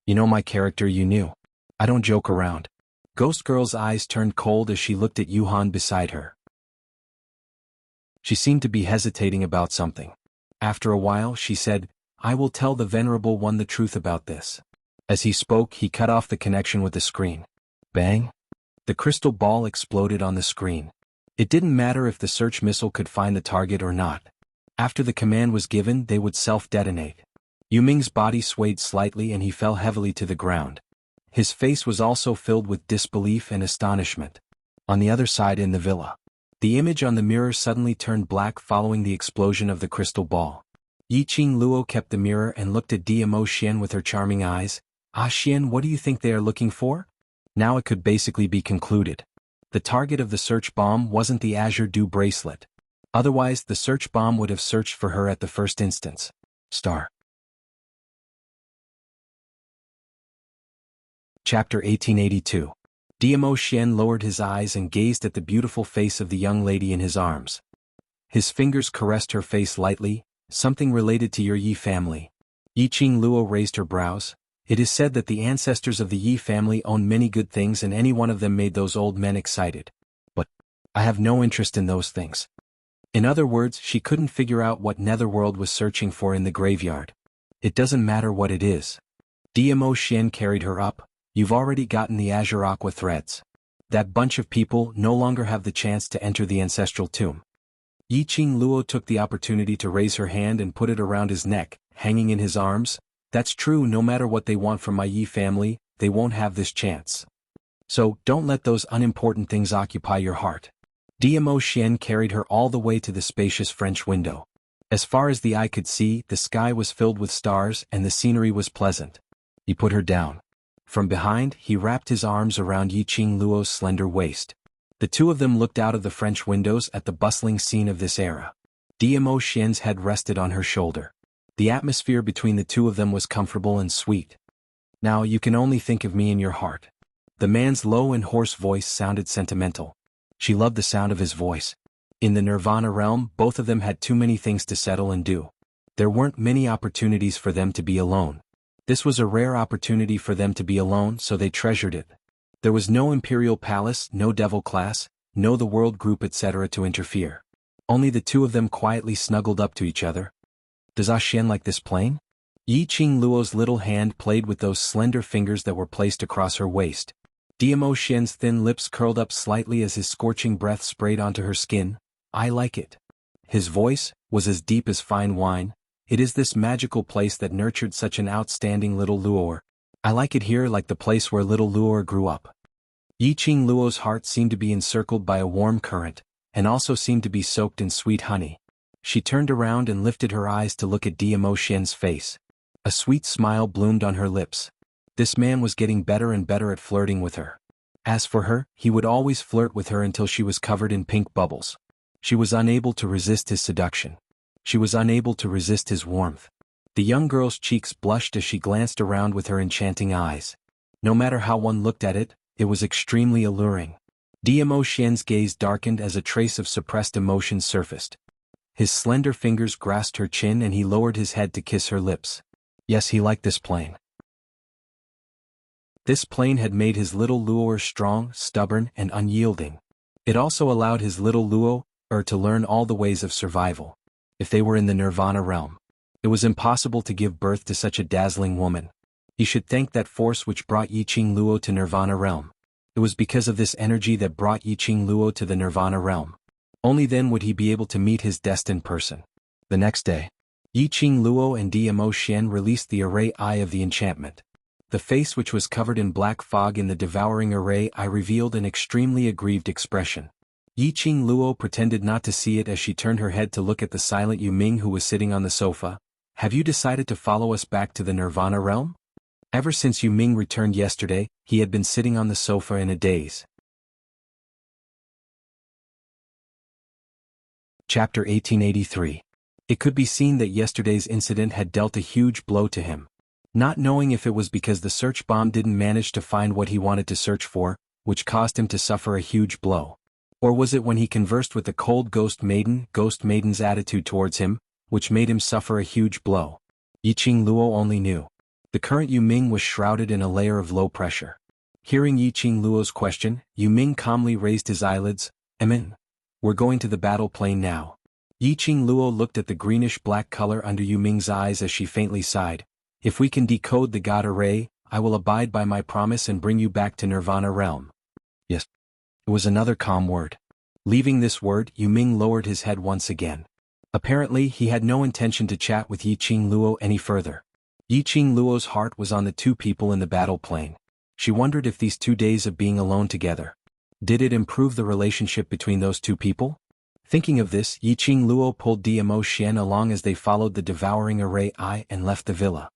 S1: You know my character, Yu Nu. I don't joke around. Ghost Girl's eyes turned cold as she looked at Yuhan beside her. She seemed to be hesitating about something. After a while, she said, I will tell the Venerable One the truth about this. As he spoke, he cut off the connection with the screen. Bang! The crystal ball exploded on the screen. It didn't matter if the search missile could find the target or not. After the command was given, they would self-detonate. Yu Ming's body swayed slightly and he fell heavily to the ground. His face was also filled with disbelief and astonishment. On the other side in the villa, the image on the mirror suddenly turned black following the explosion of the crystal ball. Yiqing Luo kept the mirror and looked at Diamo Xian with her charming eyes. Ah Xian, what do you think they are looking for? Now it could basically be concluded. The target of the search bomb wasn't the Azure Dew bracelet. Otherwise, the search bomb would have searched for her at the first instance. Star. Chapter 1882. Diamo Xian lowered his eyes and gazed at the beautiful face of the young lady in his arms. His fingers caressed her face lightly. Something related to your Yi family. Yiqing Luo raised her brows. It is said that the ancestors of the Yi family own many good things and any one of them made those old men excited. But I have no interest in those things. In other words, she couldn't figure out what Netherworld was searching for in the graveyard. It doesn't matter what it is. Diamo Xian carried her up. You've already gotten the Azure Aqua threads. That bunch of people no longer have the chance to enter the ancestral tomb. Yiqing Luo took the opportunity to raise her hand and put it around his neck, hanging in his arms. That's true, no matter what they want from my Yi family, they won't have this chance. So, don't let those unimportant things occupy your heart. Diamo Xian carried her all the way to the spacious French window. As far as the eye could see, the sky was filled with stars and the scenery was pleasant. He put her down. From behind, he wrapped his arms around Yiqing Luo's slender waist. The two of them looked out of the French windows at the bustling scene of this era. Diamo Xian's head rested on her shoulder. The atmosphere between the two of them was comfortable and sweet. Now you can only think of me in your heart. The man's low and hoarse voice sounded sentimental. She loved the sound of his voice. In the Nirvana realm, both of them had too many things to settle and do. There weren't many opportunities for them to be alone. This was a rare opportunity for them to be alone, so they treasured it. There was no imperial palace, no devil class, no the world group etc. to interfere. Only the two of them quietly snuggled up to each other. Does Xian like this plane? Yiqing Luo's little hand played with those slender fingers that were placed across her waist. Diamo Xian's thin lips curled up slightly as his scorching breath sprayed onto her skin. I like it. His voice was as deep as fine wine. It is this magical place that nurtured such an outstanding little Luor. I like it here like the place where little Luor grew up. Yiqing Luo's heart seemed to be encircled by a warm current, and also seemed to be soaked in sweet honey. She turned around and lifted her eyes to look at Diamo Xian's face. A sweet smile bloomed on her lips. This man was getting better and better at flirting with her. As for her, he would always flirt with her until she was covered in pink bubbles. She was unable to resist his seduction. She was unable to resist his warmth. The young girl's cheeks blushed as she glanced around with her enchanting eyes. No matter how one looked at it, it was extremely alluring. Diamo Xian's gaze darkened as a trace of suppressed emotion surfaced. His slender fingers grasped her chin and he lowered his head to kiss her lips. Yes, he liked this plane. This plane had made his little Luor strong, stubborn, and unyielding. It also allowed his little Luo to learn all the ways of survival. If they were in the Nirvana realm, it was impossible to give birth to such a dazzling woman. He should thank that force which brought Yiqing Luo to Nirvana realm. It was because of this energy that brought Yiqing Luo to the Nirvana realm. Only then would he be able to meet his destined person. The next day, Yiqing Luo and Diamo Xian released the array eye of the enchantment. The face which was covered in black fog in the devouring array eye revealed an extremely aggrieved expression. Yiqing Luo pretended not to see it as she turned her head to look at the silent Yu Ming who was sitting on the sofa. Have you decided to follow us back to the Nirvana realm? Ever since Yu Ming returned yesterday, he had been sitting on the sofa in a daze. Chapter 1883. It could be seen that yesterday's incident had dealt a huge blow to him. Not knowing if it was because the search bomb didn't manage to find what he wanted to search for, which caused him to suffer a huge blow. Or was it when he conversed with the cold ghost maiden's attitude towards him, which made him suffer a huge blow? Yiqing Luo only knew. The current Yu Ming was shrouded in a layer of low pressure. Hearing Yiqing Luo's question, Yu Ming calmly raised his eyelids. We're going to the battle plane now. Yiqing Luo looked at the greenish-black color under Yu Ming's eyes as she faintly sighed. If we can decode the God array, I will abide by my promise and bring you back to Nirvana realm. Yes. It was another calm word. Leaving this word, Yu Ming lowered his head once again. Apparently, he had no intention to chat with Yiqing Luo any further. Yiqing Luo's heart was on the two people in the battle plane. She wondered if these 2 days of being alone together, did it improve the relationship between those two people? Thinking of this, Yiqing Luo pulled Diamo Xian along as they followed the devouring array eye and left the villa.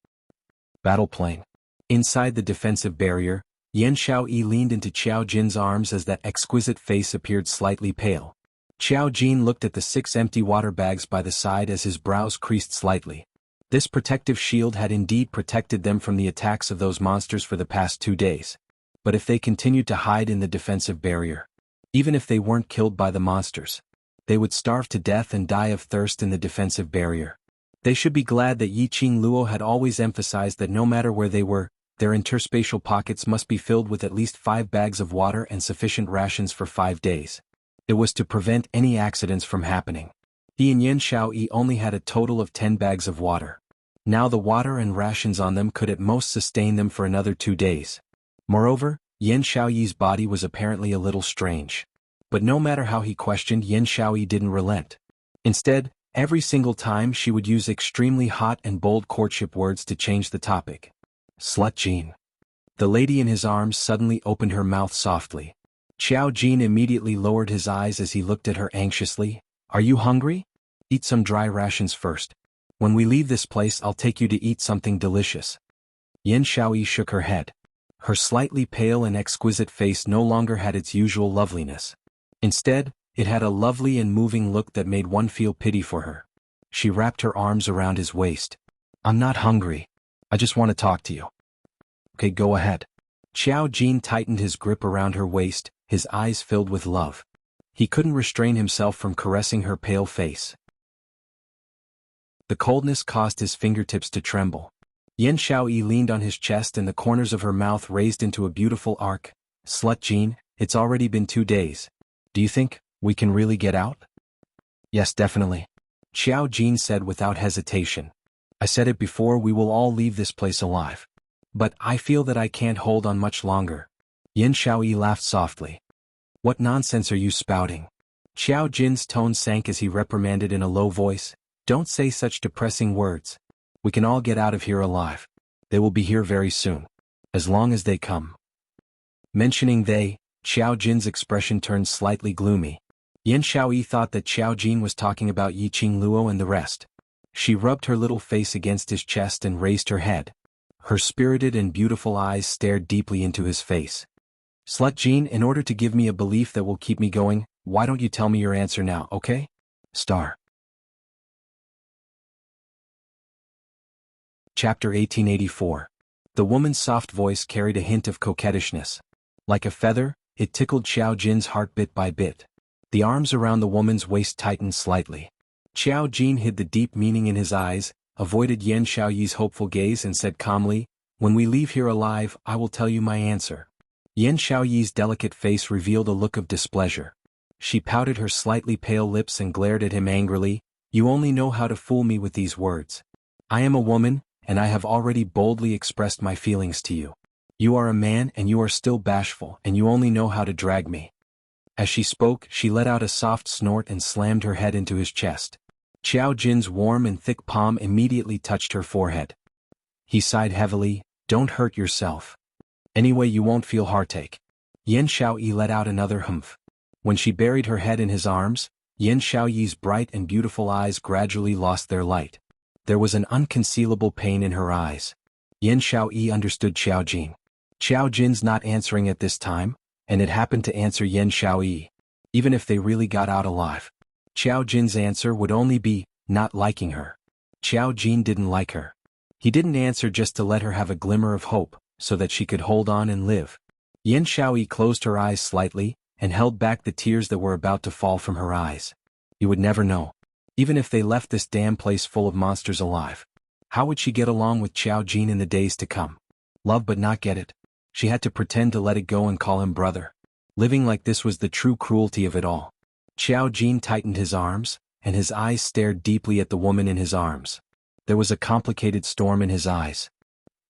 S1: Battle plane. Inside the defensive barrier, Yan Xiaoyi leaned into Qiao Jin's arms as that exquisite face appeared slightly pale. Qiao Jin looked at the 6 empty water bags by the side as his brows creased slightly. This protective shield had indeed protected them from the attacks of those monsters for the past 2 days. But if they continued to hide in the defensive barrier, even if they weren't killed by the monsters, they would starve to death and die of thirst in the defensive barrier. They should be glad that Yiqing Luo had always emphasized that no matter where they were, their interspatial pockets must be filled with at least 5 bags of water and sufficient rations for 5 days. It was to prevent any accidents from happening. He and Yan Xiaoyi only had a total of 10 bags of water. Now the water and rations on them could at most sustain them for another 2 days. Moreover, Yan Xiaoyi's body was apparently a little strange. But no matter how he questioned, Yan Xiaoyi didn't relent. Instead, every single time she would use extremely hot and bold courtship words to change the topic. Slut Jean. The lady in his arms suddenly opened her mouth softly. Qiao Jin immediately lowered his eyes as he looked at her anxiously. Are you hungry? Eat some dry rations first. When we leave this place, I'll take you to eat something delicious. Yan Xiaoyi shook her head. Her slightly pale and exquisite face no longer had its usual loveliness. Instead, it had a lovely and moving look that made one feel pity for her. She wrapped her arms around his waist. I'm not hungry. I just want to talk to you. Okay, go ahead. Xiao Jin tightened his grip around her waist, his eyes filled with love. He couldn't restrain himself from caressing her pale face. The coldness caused his fingertips to tremble. Yan Xiaoyi leaned on his chest and the corners of her mouth raised into a beautiful arc. Slut Jin, it's already been 2 days. Do you think we can really get out? Yes, definitely. Xiao Jin said without hesitation. I said it before, we will all leave this place alive. But I feel that I can't hold on much longer. Yan Xiaoyi laughed softly. What nonsense are you spouting? Xiao Jin's tone sank as he reprimanded in a low voice. Don't say such depressing words. We can all get out of here alive. They will be here very soon. As long as they come. Mentioning they, Xiao Jin's expression turned slightly gloomy. Yan Xiaoyi thought that Xiao Jin was talking about Yiqing Luo and the rest. She rubbed her little face against his chest and raised her head. Her spirited and beautiful eyes stared deeply into his face. Slut Jin, in order to give me a belief that will keep me going, why don't you tell me your answer now, okay? Star. Chapter 1884. The woman's soft voice carried a hint of coquettishness. Like a feather, it tickled Xiao Jin's heart bit by bit. The arms around the woman's waist tightened slightly. Xiao Jin hid the deep meaning in his eyes, avoided Yan Xiaoyi's hopeful gaze and said calmly, when we leave here alive, I will tell you my answer. Yan Xiaoyi's delicate face revealed a look of displeasure. She pouted her slightly pale lips and glared at him angrily. You only know how to fool me with these words. I am a woman, and I have already boldly expressed my feelings to you. You are a man and you are still bashful, and you only know how to drag me. As she spoke, she let out a soft snort and slammed her head into his chest. Xiao Jin's warm and thick palm immediately touched her forehead. He sighed heavily, don't hurt yourself. Anyway, you won't feel heartache. Yan Xiaoyi let out another humph. When she buried her head in his arms, Yan Xiaoyi's bright and beautiful eyes gradually lost their light. There was an unconcealable pain in her eyes. Yan Xiaoyi understood Xiao Jin. Xiao Jin's not answering at this time, and it happened to answer Yan Xiaoyi. Even if they really got out alive, Xiao Jin's answer would only be, not liking her. Xiao Jin didn't like her. He didn't answer just to let her have a glimmer of hope, so that she could hold on and live. Yan Xiaoyi closed her eyes slightly, and held back the tears that were about to fall from her eyes. You would never know. Even if they left this damn place full of monsters alive, how would she get along with Xiao Jin in the days to come? Love but not get it. She had to pretend to let it go and call him brother. Living like this was the true cruelty of it all. Xiao Jin tightened his arms, and his eyes stared deeply at the woman in his arms. There was a complicated storm in his eyes.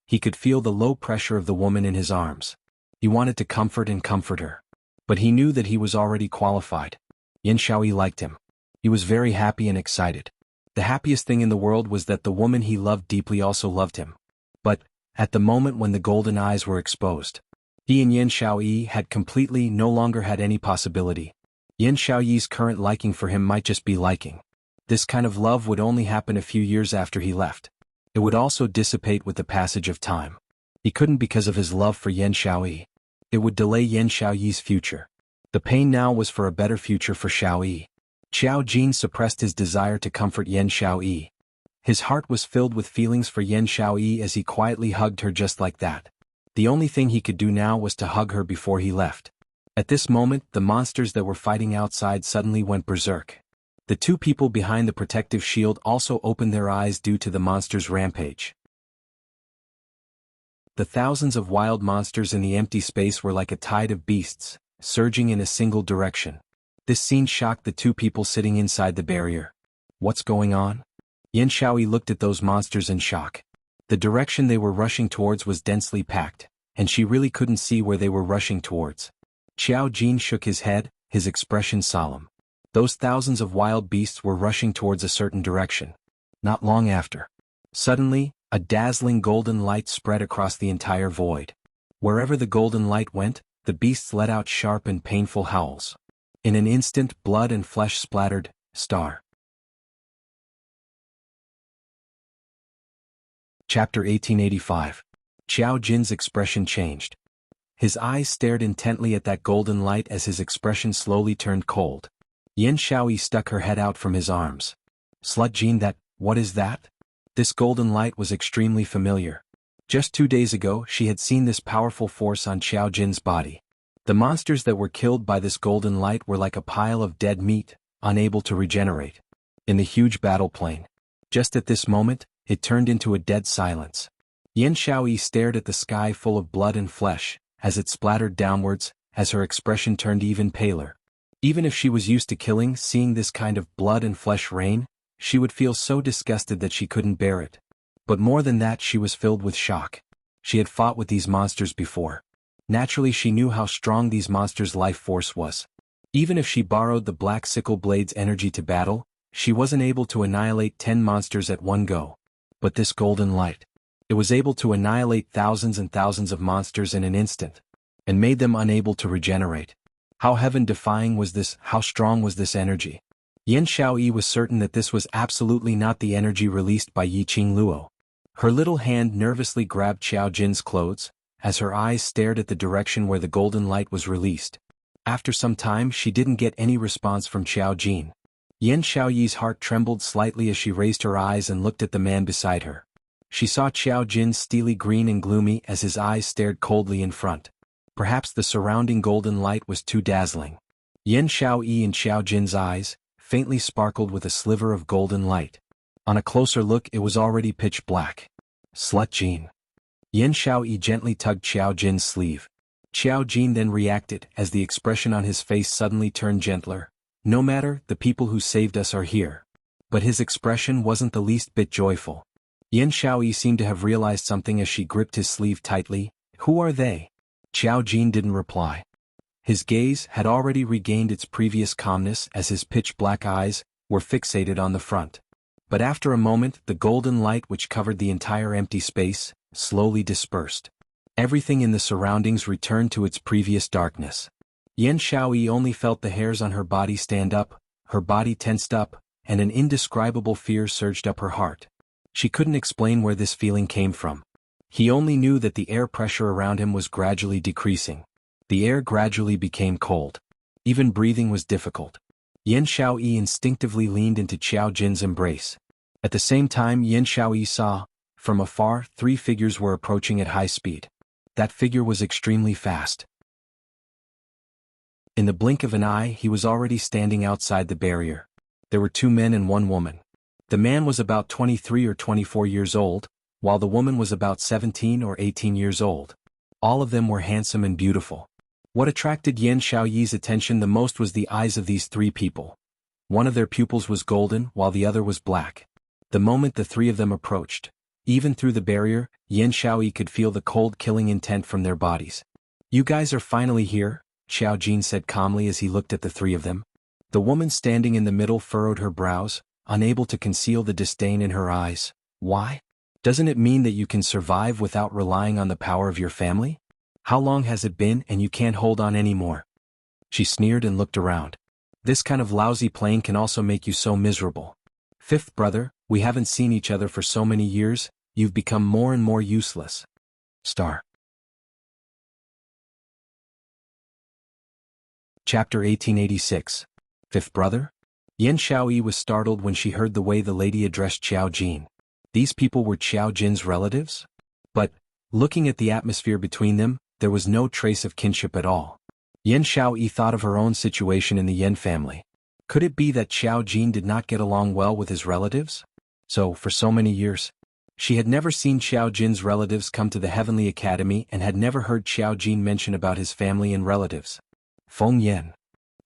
S1: He could feel the low pressure of the woman in his arms. He wanted to comfort her. But he knew that he was already qualified. Yan Xiaoyi liked him. He was very happy and excited. The happiest thing in the world was that the woman he loved deeply also loved him. But, at the moment when the golden eyes were exposed, he and Yan Xiaoyi had completely no longer had any possibility. Yan Xiaoyi's current liking for him might just be liking. This kind of love would only happen a few years after he left. It would also dissipate with the passage of time. He couldn't because of his love for Yan Xiaoyi. It would delay Yan Xiaoyi's future. The pain now was for a better future for Xiaoyi. Xiao Jin suppressed his desire to comfort Yan Xiaoyi. His heart was filled with feelings for Yan Xiaoyi as he quietly hugged her just like that. The only thing he could do now was to hug her before he left. At this moment, the monsters that were fighting outside suddenly went berserk. The two people behind the protective shield also opened their eyes due to the monsters' rampage. The thousands of wild monsters in the empty space were like a tide of beasts, surging in a single direction. This scene shocked the two people sitting inside the barrier. What's going on? Yan Xiaoyi looked at those monsters in shock. The direction they were rushing towards was densely packed, and she really couldn't see where they were rushing towards. Xiao Jin shook his head, his expression solemn. Those thousands of wild beasts were rushing towards a certain direction. Not long after, suddenly, a dazzling golden light spread across the entire void. Wherever the golden light went, the beasts let out sharp and painful howls. In an instant, blood and flesh splattered. Star. Chapter 1885. Xiao Jin's expression changed. His eyes stared intently at that golden light as his expression slowly turned cold. Yan Xiaoyi stuck her head out from his arms. Slut Jin, what is that? This golden light was extremely familiar. Just 2 days ago she had seen this powerful force on Xiao Jin's body. The monsters that were killed by this golden light were like a pile of dead meat, unable to regenerate. In the huge battle plain. Just at this moment, it turned into a dead silence. Yan Xiaoyi stared at the sky full of blood and flesh, as it splattered downwards, as her expression turned even paler. Even if she was used to killing, seeing this kind of blood and flesh rain, she would feel so disgusted that she couldn't bear it. But more than that, she was filled with shock. She had fought with these monsters before. Naturally, she knew how strong these monsters' life force was. Even if she borrowed the Black Sickle Blade's energy to battle, she wasn't able to annihilate 10 monsters at one go. But this golden light, it was able to annihilate thousands and thousands of monsters in an instant, and made them unable to regenerate. How heaven-defying was this? How strong was this energy? Yan Xiaoyi was certain that this was absolutely not the energy released by Yiqing Luo. Her little hand nervously grabbed Xiao Jin's clothes, as her eyes stared at the direction where the golden light was released. After some time she didn't get any response from Xiao Jin. Yan Xiaoyi's heart trembled slightly as she raised her eyes and looked at the man beside her. She saw Xiao Jin steely green and gloomy as his eyes stared coldly in front. Perhaps the surrounding golden light was too dazzling. Yan Xiaoyi and Xiao Jin's eyes faintly sparkled with a sliver of golden light. On a closer look it was already pitch black. Slut Jin. Yan Xiaoyi gently tugged Xiao Jin's sleeve. Xiao Jin then reacted as the expression on his face suddenly turned gentler. No matter, the people who saved us are here. But his expression wasn't the least bit joyful. Yan Xiaoyi seemed to have realized something as she gripped his sleeve tightly. Who are they? Xiao Jin didn't reply. His gaze had already regained its previous calmness as his pitch-black eyes were fixated on the front. But after a moment, the golden light which covered the entire empty space slowly dispersed. Everything in the surroundings returned to its previous darkness. Yan Xiaoyi only felt the hairs on her body stand up, her body tensed up, and an indescribable fear surged up her heart. She couldn't explain where this feeling came from. He only knew that the air pressure around him was gradually decreasing. The air gradually became cold. Even breathing was difficult. Yan Xiaoyi instinctively leaned into Xiao Jin's embrace. At the same time, Yan Xiaoyi saw, from afar, 3 figures were approaching at high speed. That figure was extremely fast. In the blink of an eye, he was already standing outside the barrier. There were 2 men and 1 woman. The man was about 23 or 24 years old, while the woman was about 17 or 18 years old. All of them were handsome and beautiful. What attracted Yan Xiaoyi's attention the most was the eyes of these 3 people. One of their pupils was golden, while the other was black. The moment the 3 of them approached, even through the barrier, Yan Xiaoyi could feel the cold killing intent from their bodies. You guys are finally here, Xiao Jin said calmly as he looked at the 3 of them. The woman standing in the middle furrowed her brows, unable to conceal the disdain in her eyes. Why? Doesn't it mean that you can survive without relying on the power of your family? How long has it been and you can't hold on anymore? She sneered and looked around. This kind of lousy playing can also make you so miserable. 5th brother, we haven't seen each other for so many years, you've become more and more useless. Star. Chapter 1886. 5th brother? Yan Xiaoyi was startled when she heard the way the lady addressed Xiao Jin. These people were Xiao Jin's relatives? But, looking at the atmosphere between them, there was no trace of kinship at all. Yan Xiaoyi thought of her own situation in the Yan family. Could it be that Xiao Jin did not get along well with his relatives? So, for so many years, she had never seen Xiao Jin's relatives come to the Heavenly Academy and had never heard Xiao Jin mention about his family and relatives. Feng Yan.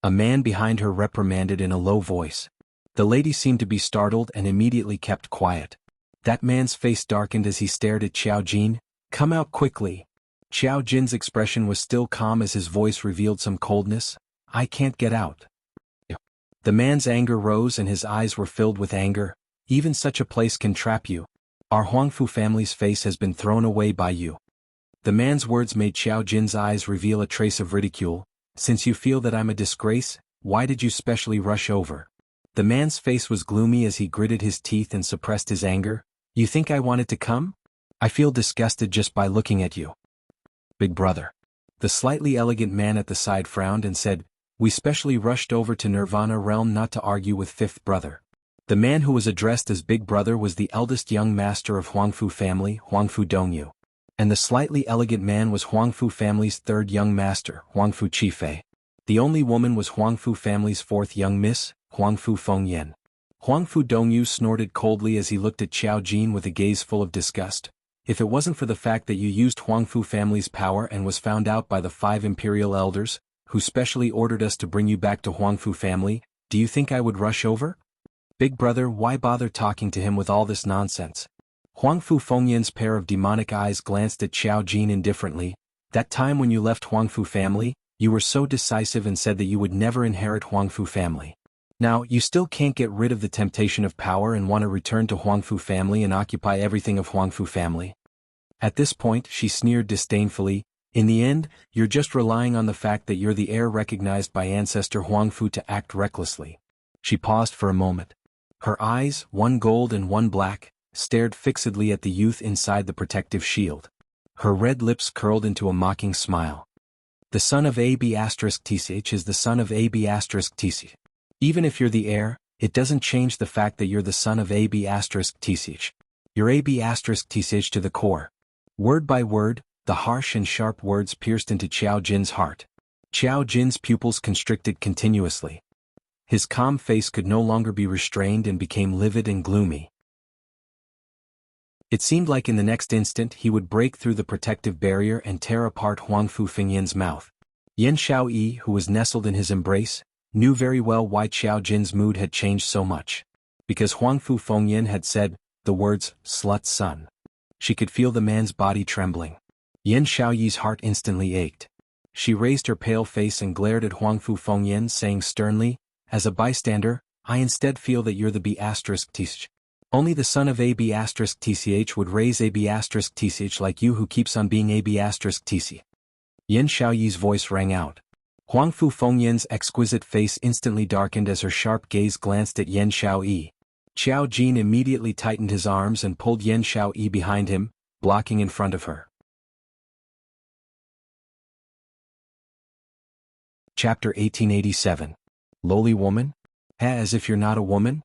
S1: A man behind her reprimanded in a low voice. The lady seemed to be startled and immediately kept quiet. That man's face darkened as he stared at Xiao Jin. Come out quickly. Xiao Jin's expression was still calm as his voice revealed some coldness. I can't get out. The man's anger rose and his eyes were filled with anger. Even such a place can trap you. Our Huangfu family's face has been thrown away by you. The man's words made Xiao Jin's eyes reveal a trace of ridicule. Since you feel that I'm a disgrace, why did you specially rush over? The man's face was gloomy as he gritted his teeth and suppressed his anger. You think I wanted to come? I feel disgusted just by looking at you. Big brother. The slightly elegant man at the side frowned and said, we specially rushed over to Nirvana realm not to argue with 5th brother. The man who was addressed as Big Brother was the eldest young master of Huangfu family, Huangfu Dongyu. And the slightly elegant man was Huangfu family's third young master, Huangfu Qifei. The only woman was Huangfu family's fourth young miss, Huangfu Fengyan. Huangfu Dongyu snorted coldly as he looked at Xiao Jin with a gaze full of disgust. If it wasn't for the fact that you used Huangfu family's power and was found out by the 5 imperial elders, who specially ordered us to bring you back to Huangfu family, do you think I would rush over? Big brother, why bother talking to him with all this nonsense? Huangfu Fengyan's pair of demonic eyes glanced at Xiao Jin indifferently. That time when you left Huangfu family, you were so decisive and said that you would never inherit Huangfu family. Now, you still can't get rid of the temptation of power and want to return to Huangfu family and occupy everything of Huangfu family. At this point, she sneered disdainfully, in the end, you're just relying on the fact that you're the heir recognized by ancestor Huangfu to act recklessly. She paused for a moment. Her eyes, one gold and one black, stared fixedly at the youth inside the protective shield. Her red lips curled into a mocking smile. The son of AB*TCH is the son of AB*TCH. Even if you're the heir, it doesn't change the fact that you're the son of AB*TCH. You're AB*TCH to the core. Word by word, the harsh and sharp words pierced into Xiao Jin's heart. Xiao Jin's pupils constricted continuously. His calm face could no longer be restrained and became livid and gloomy. It seemed like in the next instant he would break through the protective barrier and tear apart Huangfu Fengyan's mouth. Yan Xiaoyi, who was nestled in his embrace, knew very well why Xiao Jin's mood had changed so much. Because Huangfu Fengyan had said the words, "slut son." She could feel the man's body trembling. Yan Xiaoyi's heart instantly ached. She raised her pale face and glared at Huangfu Fengyan, saying sternly, "As a bystander, I instead feel that you're the B*TCH. Only the son of AB*TCH would raise AB*TCH like you who keeps on being AB*TCH. Yan Xiaoyi's voice rang out. Huangfu Fengyan's exquisite face instantly darkened as her sharp gaze glanced at Yan Xiaoyi. Xiao Jin immediately tightened his arms and pulled Yan Xiaoyi behind him, blocking in front of her. Chapter 1887. Lowly woman? As if you're not a woman?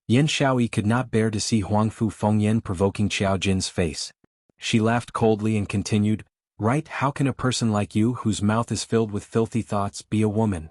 S1: Yan Xiaoyi could not bear to see Huangfu Fengyan provoking Xiao Jin's face. She laughed coldly and continued, "Right, how can a person like you whose mouth is filled with filthy thoughts be a woman?"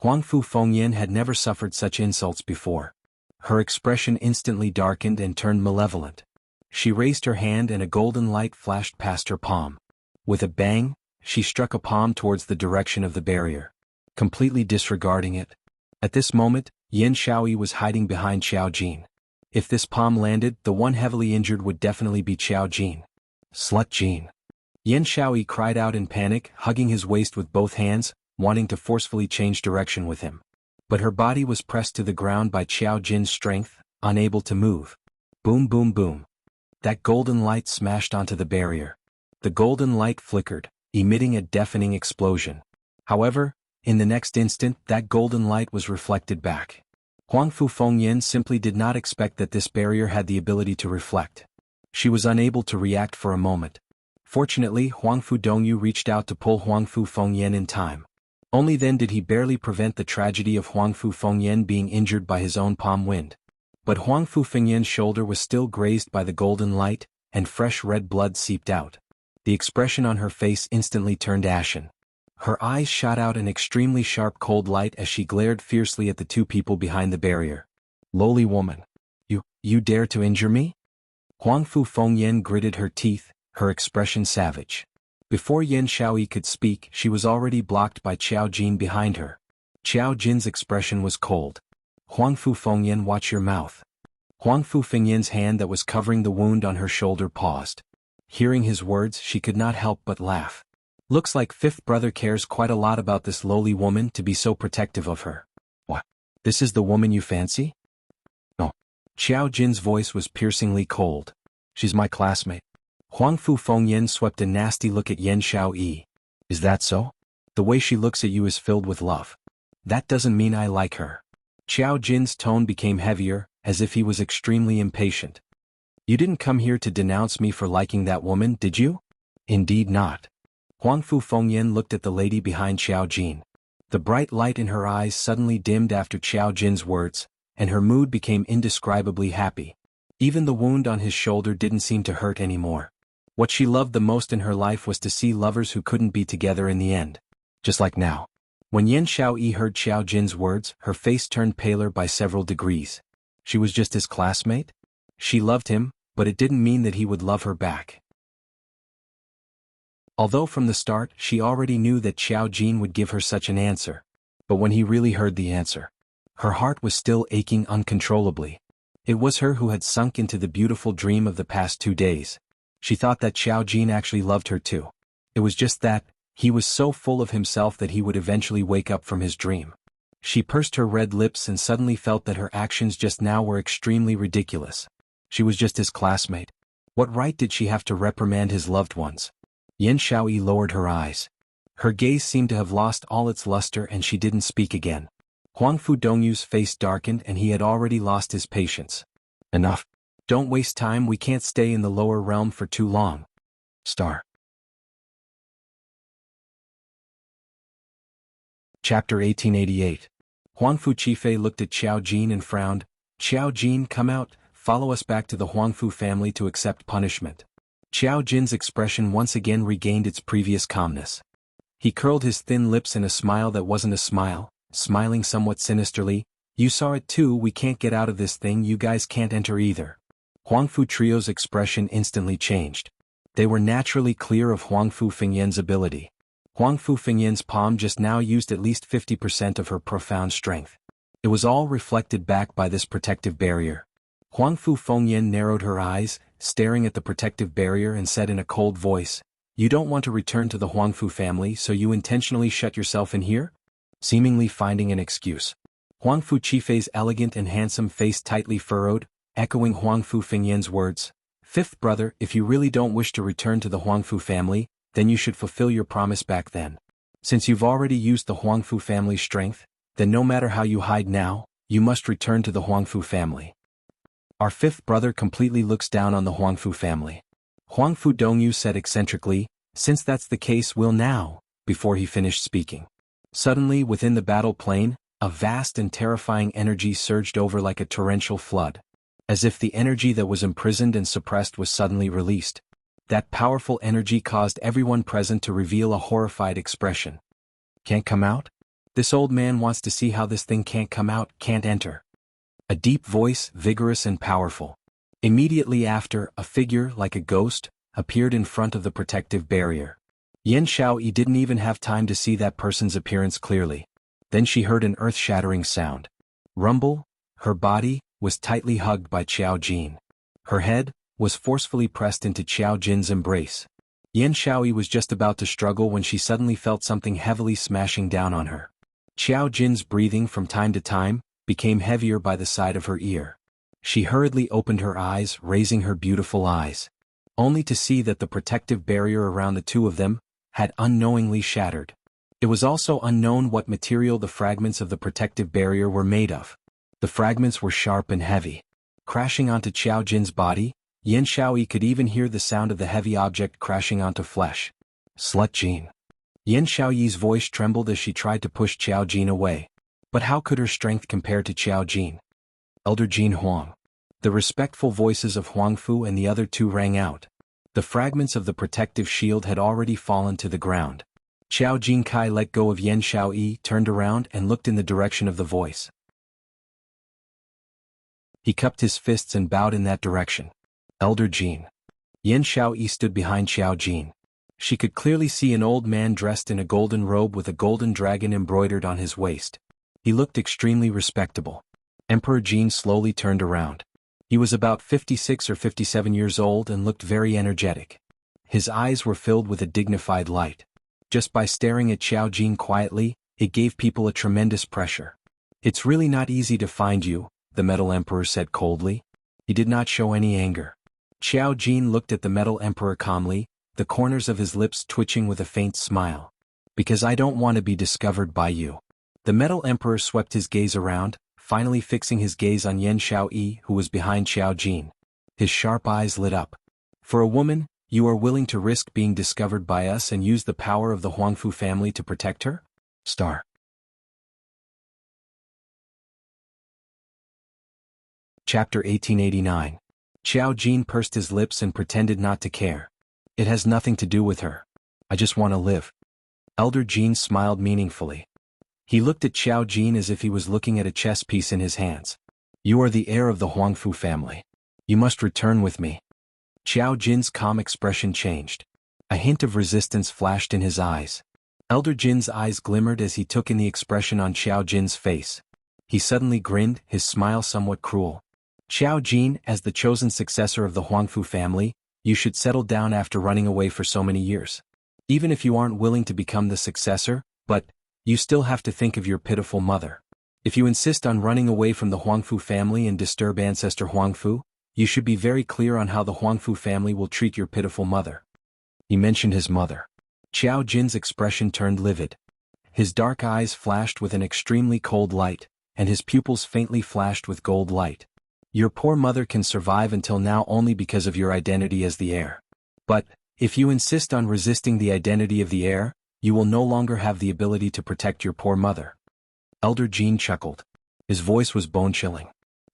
S1: Huangfu Fengyan had never suffered such insults before. Her expression instantly darkened and turned malevolent. She raised her hand and a golden light flashed past her palm. With a bang, she struck a palm towards the direction of the barrier, completely disregarding it. At this moment, Yan Xiaoyi was hiding behind Xiao Jin. If this palm landed, the one heavily injured would definitely be Xiao Jin. Slut Jin. Yan Xiaoyi cried out in panic, hugging his waist with both hands, wanting to forcefully change direction with him. But her body was pressed to the ground by Xiao Jin's strength, unable to move. Boom boom boom. That golden light smashed onto the barrier. The golden light flickered, emitting a deafening explosion. However, in the next instant that golden light was reflected back. Huangfu Fengyan simply did not expect that this barrier had the ability to reflect. She was unable to react for a moment. Fortunately, Huangfu Dongyu reached out to pull Huangfu Fengyan in time. Only then did he barely prevent the tragedy of Huangfu Fengyan being injured by his own palm wind. But Huangfu Fengyan's shoulder was still grazed by the golden light, and fresh red blood seeped out. The expression on her face instantly turned ashen. Her eyes shot out an extremely sharp cold light as she glared fiercely at the two people behind the barrier. "Lowly woman. You dare to injure me?" Huangfu Fengyan gritted her teeth, her expression savage. Before Yan Xiaoyi could speak, she was already blocked by Xiao Jin behind her. Xiao Jin's expression was cold. "Huangfu Fengyan, watch your mouth." Huangfu Fengyan's hand that was covering the wound on her shoulder paused. Hearing his words, she could not help but laugh. Looks like fifth brother cares quite a lot about this lowly woman to be so protective of her. "What? This is the woman you fancy?" "No." Xiao Jin's voice was piercingly cold. "She's my classmate." Huangfu Fengyan swept a nasty look at Yan Xiaoyi. "Is that so? The way she looks at you is filled with love. That doesn't mean I like her." Xiao Jin's tone became heavier, as if he was extremely impatient. "You didn't come here to denounce me for liking that woman, did you?" "Indeed not." Huangfu Fengyan looked at the lady behind Xiao Jin. The bright light in her eyes suddenly dimmed after Xiao Jin's words, and her mood became indescribably happy. Even the wound on his shoulder didn't seem to hurt anymore. What she loved the most in her life was to see lovers who couldn't be together in the end. Just like now. When Yan Xiaoyi heard Xiao Jin's words, her face turned paler by several degrees. She was just his classmate? She loved him, but it didn't mean that he would love her back. Although from the start she already knew that Xiao Jin would give her such an answer. But when he really heard the answer, her heart was still aching uncontrollably. It was her who had sunk into the beautiful dream of the past 2 days. She thought that Xiao Jin actually loved her too. It was just that, he was so full of himself that he would eventually wake up from his dream. She pursed her red lips and suddenly felt that her actions just now were extremely ridiculous. She was just his classmate. What right did she have to reprimand his loved ones? Yan Xiaoyi lowered her eyes. Her gaze seemed to have lost all its luster and she didn't speak again. Huangfu Dongyu's face darkened and he had already lost his patience. Enough. Don't waste time, we can't stay in the lower realm for too long. Star. Chapter 1888. Huangfu Qifei looked at Xiao Jin and frowned. Xiao Jin, come out, follow us back to the Huangfu family to accept punishment. Xiao Jin's expression once again regained its previous calmness. He curled his thin lips in a smile that wasn't a smile, smiling somewhat sinisterly. You saw it too, we can't get out of this thing, you guys can't enter either. Huangfu Trio's expression instantly changed. They were naturally clear of Huangfu Fengyan's ability. Huangfu Fengyan's palm just now used at least 50% of her profound strength. It was all reflected back by this protective barrier. Huangfu Fengyan narrowed her eyes, staring at the protective barrier and said in a cold voice, You don't want to return to the Huangfu family, so you intentionally shut yourself in here? Seemingly finding an excuse. Huangfu Qifei's elegant and handsome face tightly furrowed, echoing Huangfu Fengyan's words. Fifth brother, if you really don't wish to return to the Huangfu family, then you should fulfill your promise back then. Since you've already used the Huangfu family's strength, then no matter how you hide now, you must return to the Huangfu family. Our fifth brother completely looks down on the Huangfu family. Huangfu Dongyu said eccentrically, since that's the case we'll now, before he finished speaking. Suddenly within the battle plane, a vast and terrifying energy surged over like a torrential flood. As if the energy that was imprisoned and suppressed was suddenly released. That powerful energy caused everyone present to reveal a horrified expression. Can't come out? This old man wants to see how this thing can't come out, can't enter. A deep voice, vigorous and powerful. Immediately after, a figure like a ghost appeared in front of the protective barrier. Yan Xiaoyi didn't even have time to see that person's appearance clearly. Then she heard an earth-shattering sound. Rumble. Her body was tightly hugged by Xiao Jin. Her head was forcefully pressed into Xiao Jin's embrace. Yan Xiaoyi was just about to struggle when she suddenly felt something heavily smashing down on her. Xiao Jin's breathing from time to time became heavier by the side of her ear. She hurriedly opened her eyes, raising her beautiful eyes, only to see that the protective barrier around the two of them had unknowingly shattered. It was also unknown what material the fragments of the protective barrier were made of. The fragments were sharp and heavy. Crashing onto Xiao Jin's body, Yan Xiaoyi could even hear the sound of the heavy object crashing onto flesh. Slut Jin. Yan Xiaoyi's voice trembled as she tried to push Xiao Jin away. But how could her strength compare to Xiao Jin? Elder Jin Huang. The respectful voices of Huangfu and the other two rang out. The fragments of the protective shield had already fallen to the ground. Xiao Jin Kai let go of Yan Xiaoyi, turned around and looked in the direction of the voice. He cupped his fists and bowed in that direction. Elder Jin. Yan Xiaoyi stood behind Xiao Jin. She could clearly see an old man dressed in a golden robe with a golden dragon embroidered on his waist. He looked extremely respectable. Emperor Jin slowly turned around. He was about 56 or 57 years old and looked very energetic. His eyes were filled with a dignified light. Just by staring at Xiao Jin quietly, it gave people a tremendous pressure. It's really not easy to find you, the Metal Emperor said coldly. He did not show any anger. Xiao Jin looked at the Metal Emperor calmly, the corners of his lips twitching with a faint smile. Because I don't want to be discovered by you. The Metal Emperor swept his gaze around, finally fixing his gaze on Yan Xiaoyi, who was behind Xiao Jin. His sharp eyes lit up. For a woman, you are willing to risk being discovered by us and use the power of the Huangfu family to protect her? Star. Chapter 1889. Xiao Jin pursed his lips and pretended not to care. It has nothing to do with her. I just want to live. Elder Jin smiled meaningfully. He looked at Xiao Jin as if he was looking at a chess piece in his hands. You are the heir of the Huangfu family. You must return with me. Xiao Jin's calm expression changed. A hint of resistance flashed in his eyes. Elder Jin's eyes glimmered as he took in the expression on Xiao Jin's face. He suddenly grinned, his smile somewhat cruel. Xiao Jin, as the chosen successor of the Huangfu family, you should settle down after running away for so many years. Even if you aren't willing to become the successor, but you still have to think of your pitiful mother. If you insist on running away from the Huangfu family and disturb ancestor Huangfu, you should be very clear on how the Huangfu family will treat your pitiful mother. He mentioned his mother. Xiao Jin's expression turned livid. His dark eyes flashed with an extremely cold light, and his pupils faintly flashed with gold light. Your poor mother can survive until now only because of your identity as the heir. But, if you insist on resisting the identity of the heir, you will no longer have the ability to protect your poor mother. Elder Jin chuckled. His voice was bone-chilling.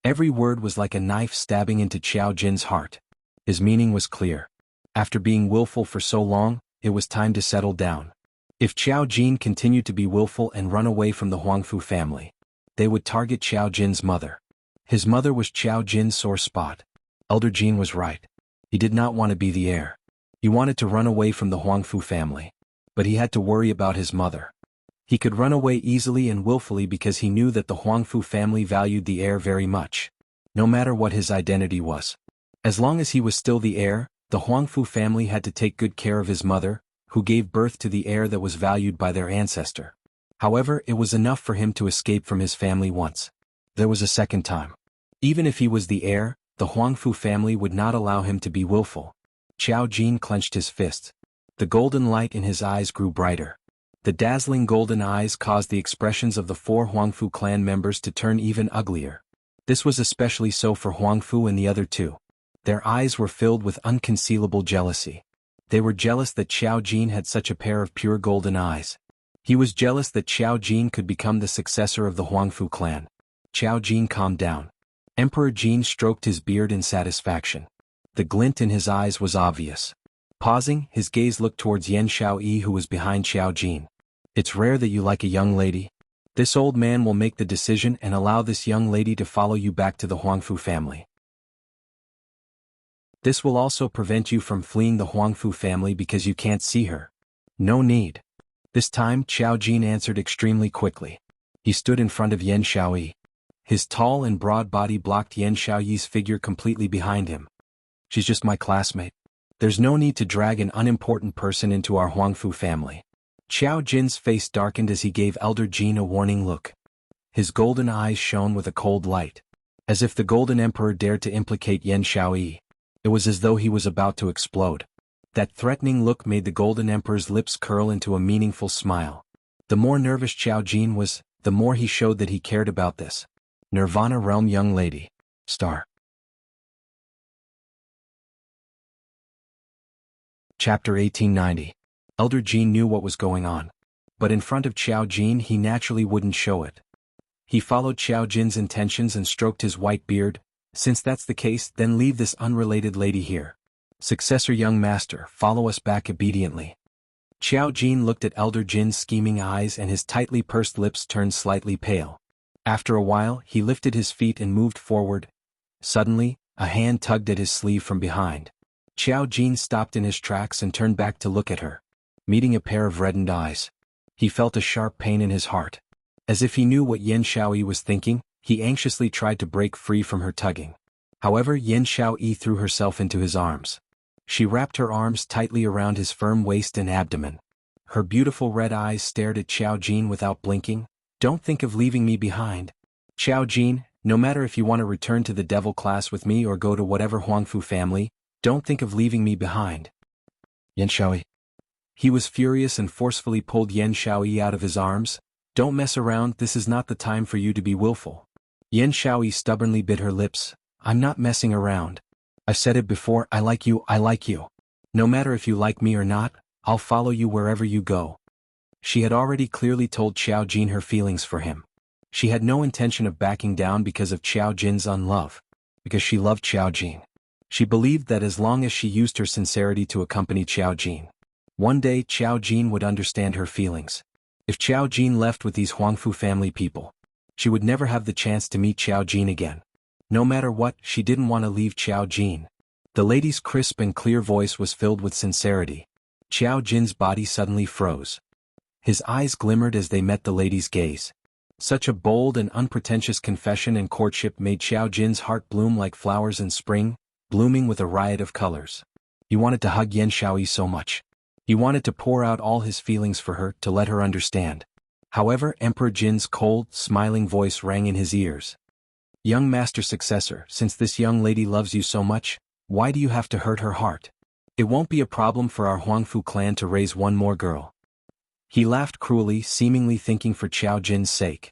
S1: Every word was like a knife stabbing into Xiao Jin's heart. His meaning was clear. After being willful for so long, it was time to settle down. If Xiao Jin continued to be willful and run away from the Huangfu family, they would target Xiao Jin's mother. His mother was Xiao Jin's sore spot. Elder Jin was right. He did not want to be the heir. He wanted to run away from the Huangfu family. But he had to worry about his mother. He could run away easily and willfully because he knew that the Huangfu family valued the heir very much. No matter what his identity was. As long as he was still the heir, the Huangfu family had to take good care of his mother, who gave birth to the heir that was valued by their ancestor. However, it was enough for him to escape from his family once. There was a second time. Even if he was the heir, the Huangfu family would not allow him to be willful. Xiao Jin clenched his fists. The golden light in his eyes grew brighter. The dazzling golden eyes caused the expressions of the 4 Huangfu clan members to turn even uglier. This was especially so for Huangfu and the other 2. Their eyes were filled with unconcealable jealousy. They were jealous that Xiao Jin had such a pair of pure golden eyes. He was jealous that Xiao Jin could become the successor of the Huangfu clan. Xiao Jin calmed down. Emperor Jin stroked his beard in satisfaction. The glint in his eyes was obvious. Pausing, his gaze looked towards Yan Xiaoyi, who was behind Xiao Jin. It's rare that you like a young lady. This old man will make the decision and allow this young lady to follow you back to the Huangfu family. This will also prevent you from fleeing the Huangfu family because you can't see her. No need. This time Xiao Jin answered extremely quickly. He stood in front of Yan Xiaoyi. His tall and broad body blocked Yan Xiaoyi's figure completely behind him. She's just my classmate. There's no need to drag an unimportant person into our Huangfu family. Xiao Jin's face darkened as he gave Elder Jin a warning look. His golden eyes shone with a cold light. As if the Golden Emperor dared to implicate Yan Xiaoyi. It was as though he was about to explode. That threatening look made the Golden Emperor's lips curl into a meaningful smile. The more nervous Xiao Jin was, the more he showed that he cared about this. Nirvana Realm young lady. Star. Chapter 1890. Elder Jin knew what was going on. But in front of Xiao Jin he naturally wouldn't show it. He followed Xiao Jin's intentions and stroked his white beard. Since that's the case, then leave this unrelated lady here. Successor young master, follow us back obediently. Xiao Jin looked at Elder Jin's scheming eyes and his tightly pursed lips turned slightly pale. After a while, he lifted his feet and moved forward. Suddenly, a hand tugged at his sleeve from behind. Xiao Jin stopped in his tracks and turned back to look at her. Meeting a pair of reddened eyes. He felt a sharp pain in his heart. As if he knew what Yan Xiaoyi was thinking, he anxiously tried to break free from her tugging. However, Yan Xiaoyi threw herself into his arms. She wrapped her arms tightly around his firm waist and abdomen. Her beautiful red eyes stared at Xiao Jin without blinking. Don't think of leaving me behind. Xiao Jin, no matter if you want to return to the devil class with me or go to whatever Huangfu family, don't think of leaving me behind. Yan Xiaoyi. He was furious and forcefully pulled Yan Xiaoyi out of his arms. Don't mess around, this is not the time for you to be willful. Yan Xiaoyi stubbornly bit her lips. I'm not messing around. I've said it before, I like you, I like you. No matter if you like me or not, I'll follow you wherever you go. She had already clearly told Xiao Jin her feelings for him. She had no intention of backing down because of Xiao Jin's unlove. Because she loved Xiao Jin. She believed that as long as she used her sincerity to accompany Qiao Jin, one day Qiao Jin would understand her feelings. If Qiao Jin left with these Huangfu family people, she would never have the chance to meet Qiao Jin again. No matter what, she didn't want to leave Qiao Jin. The lady's crisp and clear voice was filled with sincerity. Qiao Jin's body suddenly froze. His eyes glimmered as they met the lady's gaze. Such a bold and unpretentious confession and courtship made Qiao Jin's heart bloom like flowers in spring, blooming with a riot of colors. He wanted to hug Yan Shaoyi so much. He wanted to pour out all his feelings for her, to let her understand. However, Emperor Jin's cold, smiling voice rang in his ears. Young master successor, since this young lady loves you so much, why do you have to hurt her heart? It won't be a problem for our Huangfu clan to raise one more girl. He laughed cruelly, seemingly thinking for Qiao Jin's sake.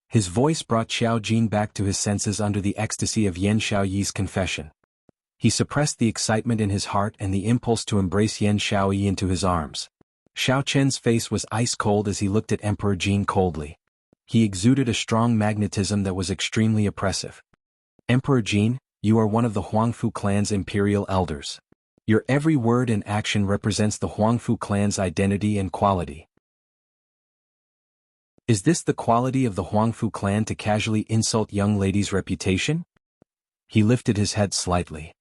S1: His voice brought Qiao Jin back to his senses under the ecstasy of Yan Shaoyi's confession. He suppressed the excitement in his heart and the impulse to embrace Yan Shaoyi into his arms. Xiao Chen's face was ice cold as he looked at Emperor Jin coldly. He exuded a strong magnetism that was extremely oppressive. Emperor Jin, you are one of the Huangfu clan's imperial elders. Your every word and action represents the Huangfu clan's identity and quality. Is this the quality of the Huangfu clan to casually insult young ladies' reputation? He lifted his head slightly.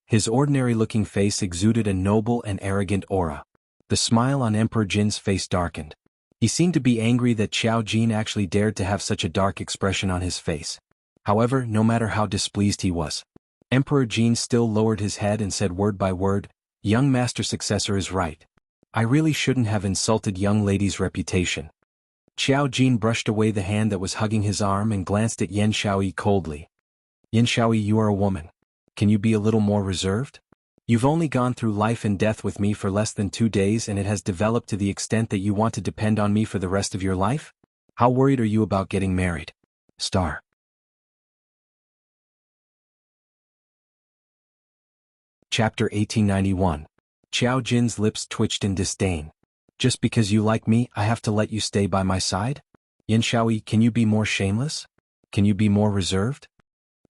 S1: His ordinary-looking face exuded a noble and arrogant aura. The smile on Emperor Jin's face darkened. He seemed to be angry that Qiao Jin actually dared to have such a dark expression on his face. However, no matter how displeased he was, Emperor Jin still lowered his head and said word by word, "Young master successor is right. I really shouldn't have insulted young lady's reputation." Qiao Jin brushed away the hand that was hugging his arm and glanced at Yan Shaoyi coldly. "Yan Shaoyi, you are a woman. Can you be a little more reserved? You've only gone through life and death with me for less than 2 days and it has developed to the extent that you want to depend on me for the rest of your life? How worried are you about getting married? Star." Chapter 1891. Qiao Jin's lips twitched in disdain. "Just because you like me, I have to let you stay by my side? Yan Shaoyi, can you be more shameless? Can you be more reserved?"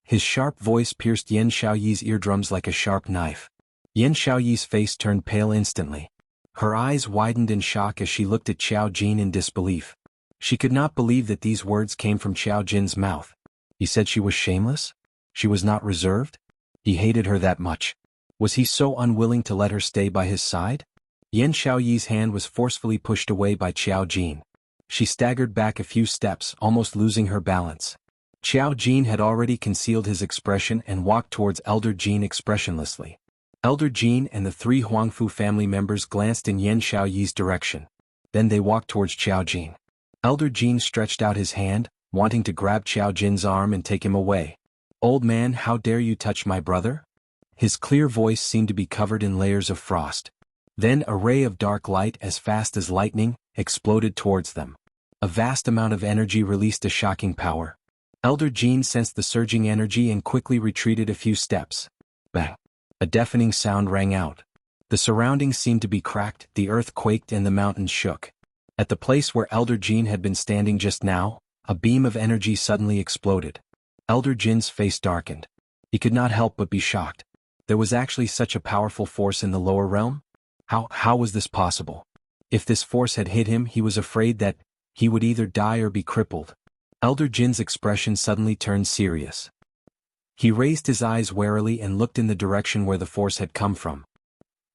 S1: His sharp voice pierced Yan Shaoyi's eardrums like a sharp knife. Yan Shaoyi's face turned pale instantly. Her eyes widened in shock as she looked at Qiao Jin in disbelief. She could not believe that these words came from Qiao Jin's mouth. He said she was shameless? She was not reserved? He hated her that much. Was he so unwilling to let her stay by his side? Yan Shaoyi's hand was forcefully pushed away by Qiao Jin. She staggered back a few steps, almost losing her balance. Qiao Jin had already concealed his expression and walked towards Elder Jin expressionlessly. Elder Jin and the 3 Huangfu family members glanced in Yan Shaoyi's direction. Then they walked towards Qiao Jin. Elder Jin stretched out his hand, wanting to grab Qiao Jin's arm and take him away. "Old man, how dare you touch my brother?" His clear voice seemed to be covered in layers of frost. Then a ray of dark light as fast as lightning exploded towards them. A vast amount of energy released a shocking power. Elder Jin sensed the surging energy and quickly retreated a few steps. Bang! A deafening sound rang out. The surroundings seemed to be cracked, the earth quaked and the mountains shook. At the place where Elder Jin had been standing just now, a beam of energy suddenly exploded. Elder Jin's face darkened. He could not help but be shocked. There was actually such a powerful force in the lower realm? How was this possible? If this force had hit him, he was afraid that he would either die or be crippled. Elder Jin's expression suddenly turned serious. He raised his eyes warily and looked in the direction where the force had come from.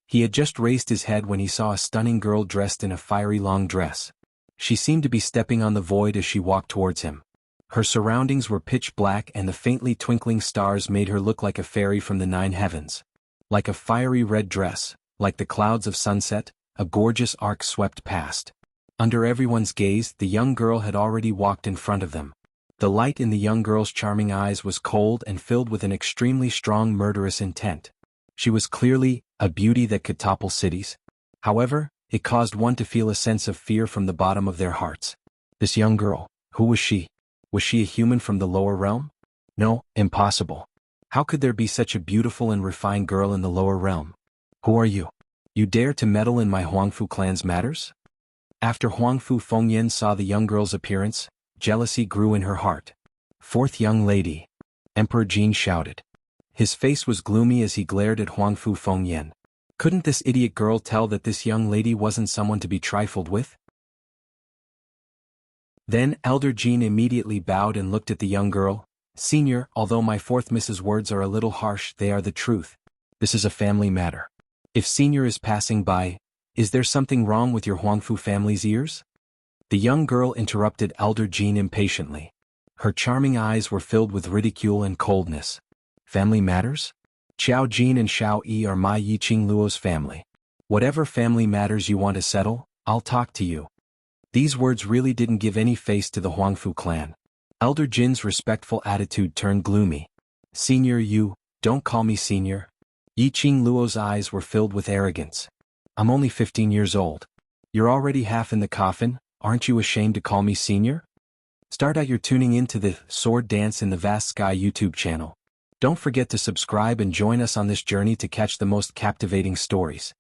S1: He had just raised his head when he saw a stunning girl dressed in a fiery long dress. She seemed to be stepping on the void as she walked towards him. Her surroundings were pitch black and the faintly twinkling stars made her look like a fairy from the 9 heavens. Like a fiery red dress, like the clouds of sunset, a gorgeous arc swept past. Under everyone's gaze, the young girl had already walked in front of them. The light in the young girl's charming eyes was cold and filled with an extremely strong murderous intent. She was clearly a beauty that could topple cities. However, it caused one to feel a sense of fear from the bottom of their hearts. This young girl, who was she? Was she a human from the lower realm? No, impossible. How could there be such a beautiful and refined girl in the lower realm? Who are you? You dare to meddle in my Huangfu clan's matters? After Huangfu Fengyan saw the young girl's appearance, jealousy grew in her heart. "Fourth young lady," Emperor Jin shouted. His face was gloomy as he glared at Huangfu Fengyan. Couldn't this idiot girl tell that this young lady wasn't someone to be trifled with? Then Elder Jean immediately bowed and looked at the young girl. Senior, although my fourth Mrs. words are a little harsh, they are the truth. This is a family matter. If Senior is passing by, is there something wrong with your Huangfu family's ears? The young girl interrupted Elder Jean impatiently. Her charming eyes were filled with ridicule and coldness. Family matters? Xiao Jin and Xiao Yi are my Yiqing Luo's family. Whatever family matters you want to settle, I'll talk to you. These words really didn't give any face to the Huangfu clan. Elder Jin's respectful attitude turned gloomy. Senior, you, don't call me senior. Yiqing Luo's eyes were filled with arrogance. I'm only 15 years old. You're already half in the coffin, aren't you ashamed to call me senior? Start out your tuning in to the Sword Dance in the Vast Sky YouTube channel. Don't forget to subscribe and join us on this journey to catch the most captivating stories.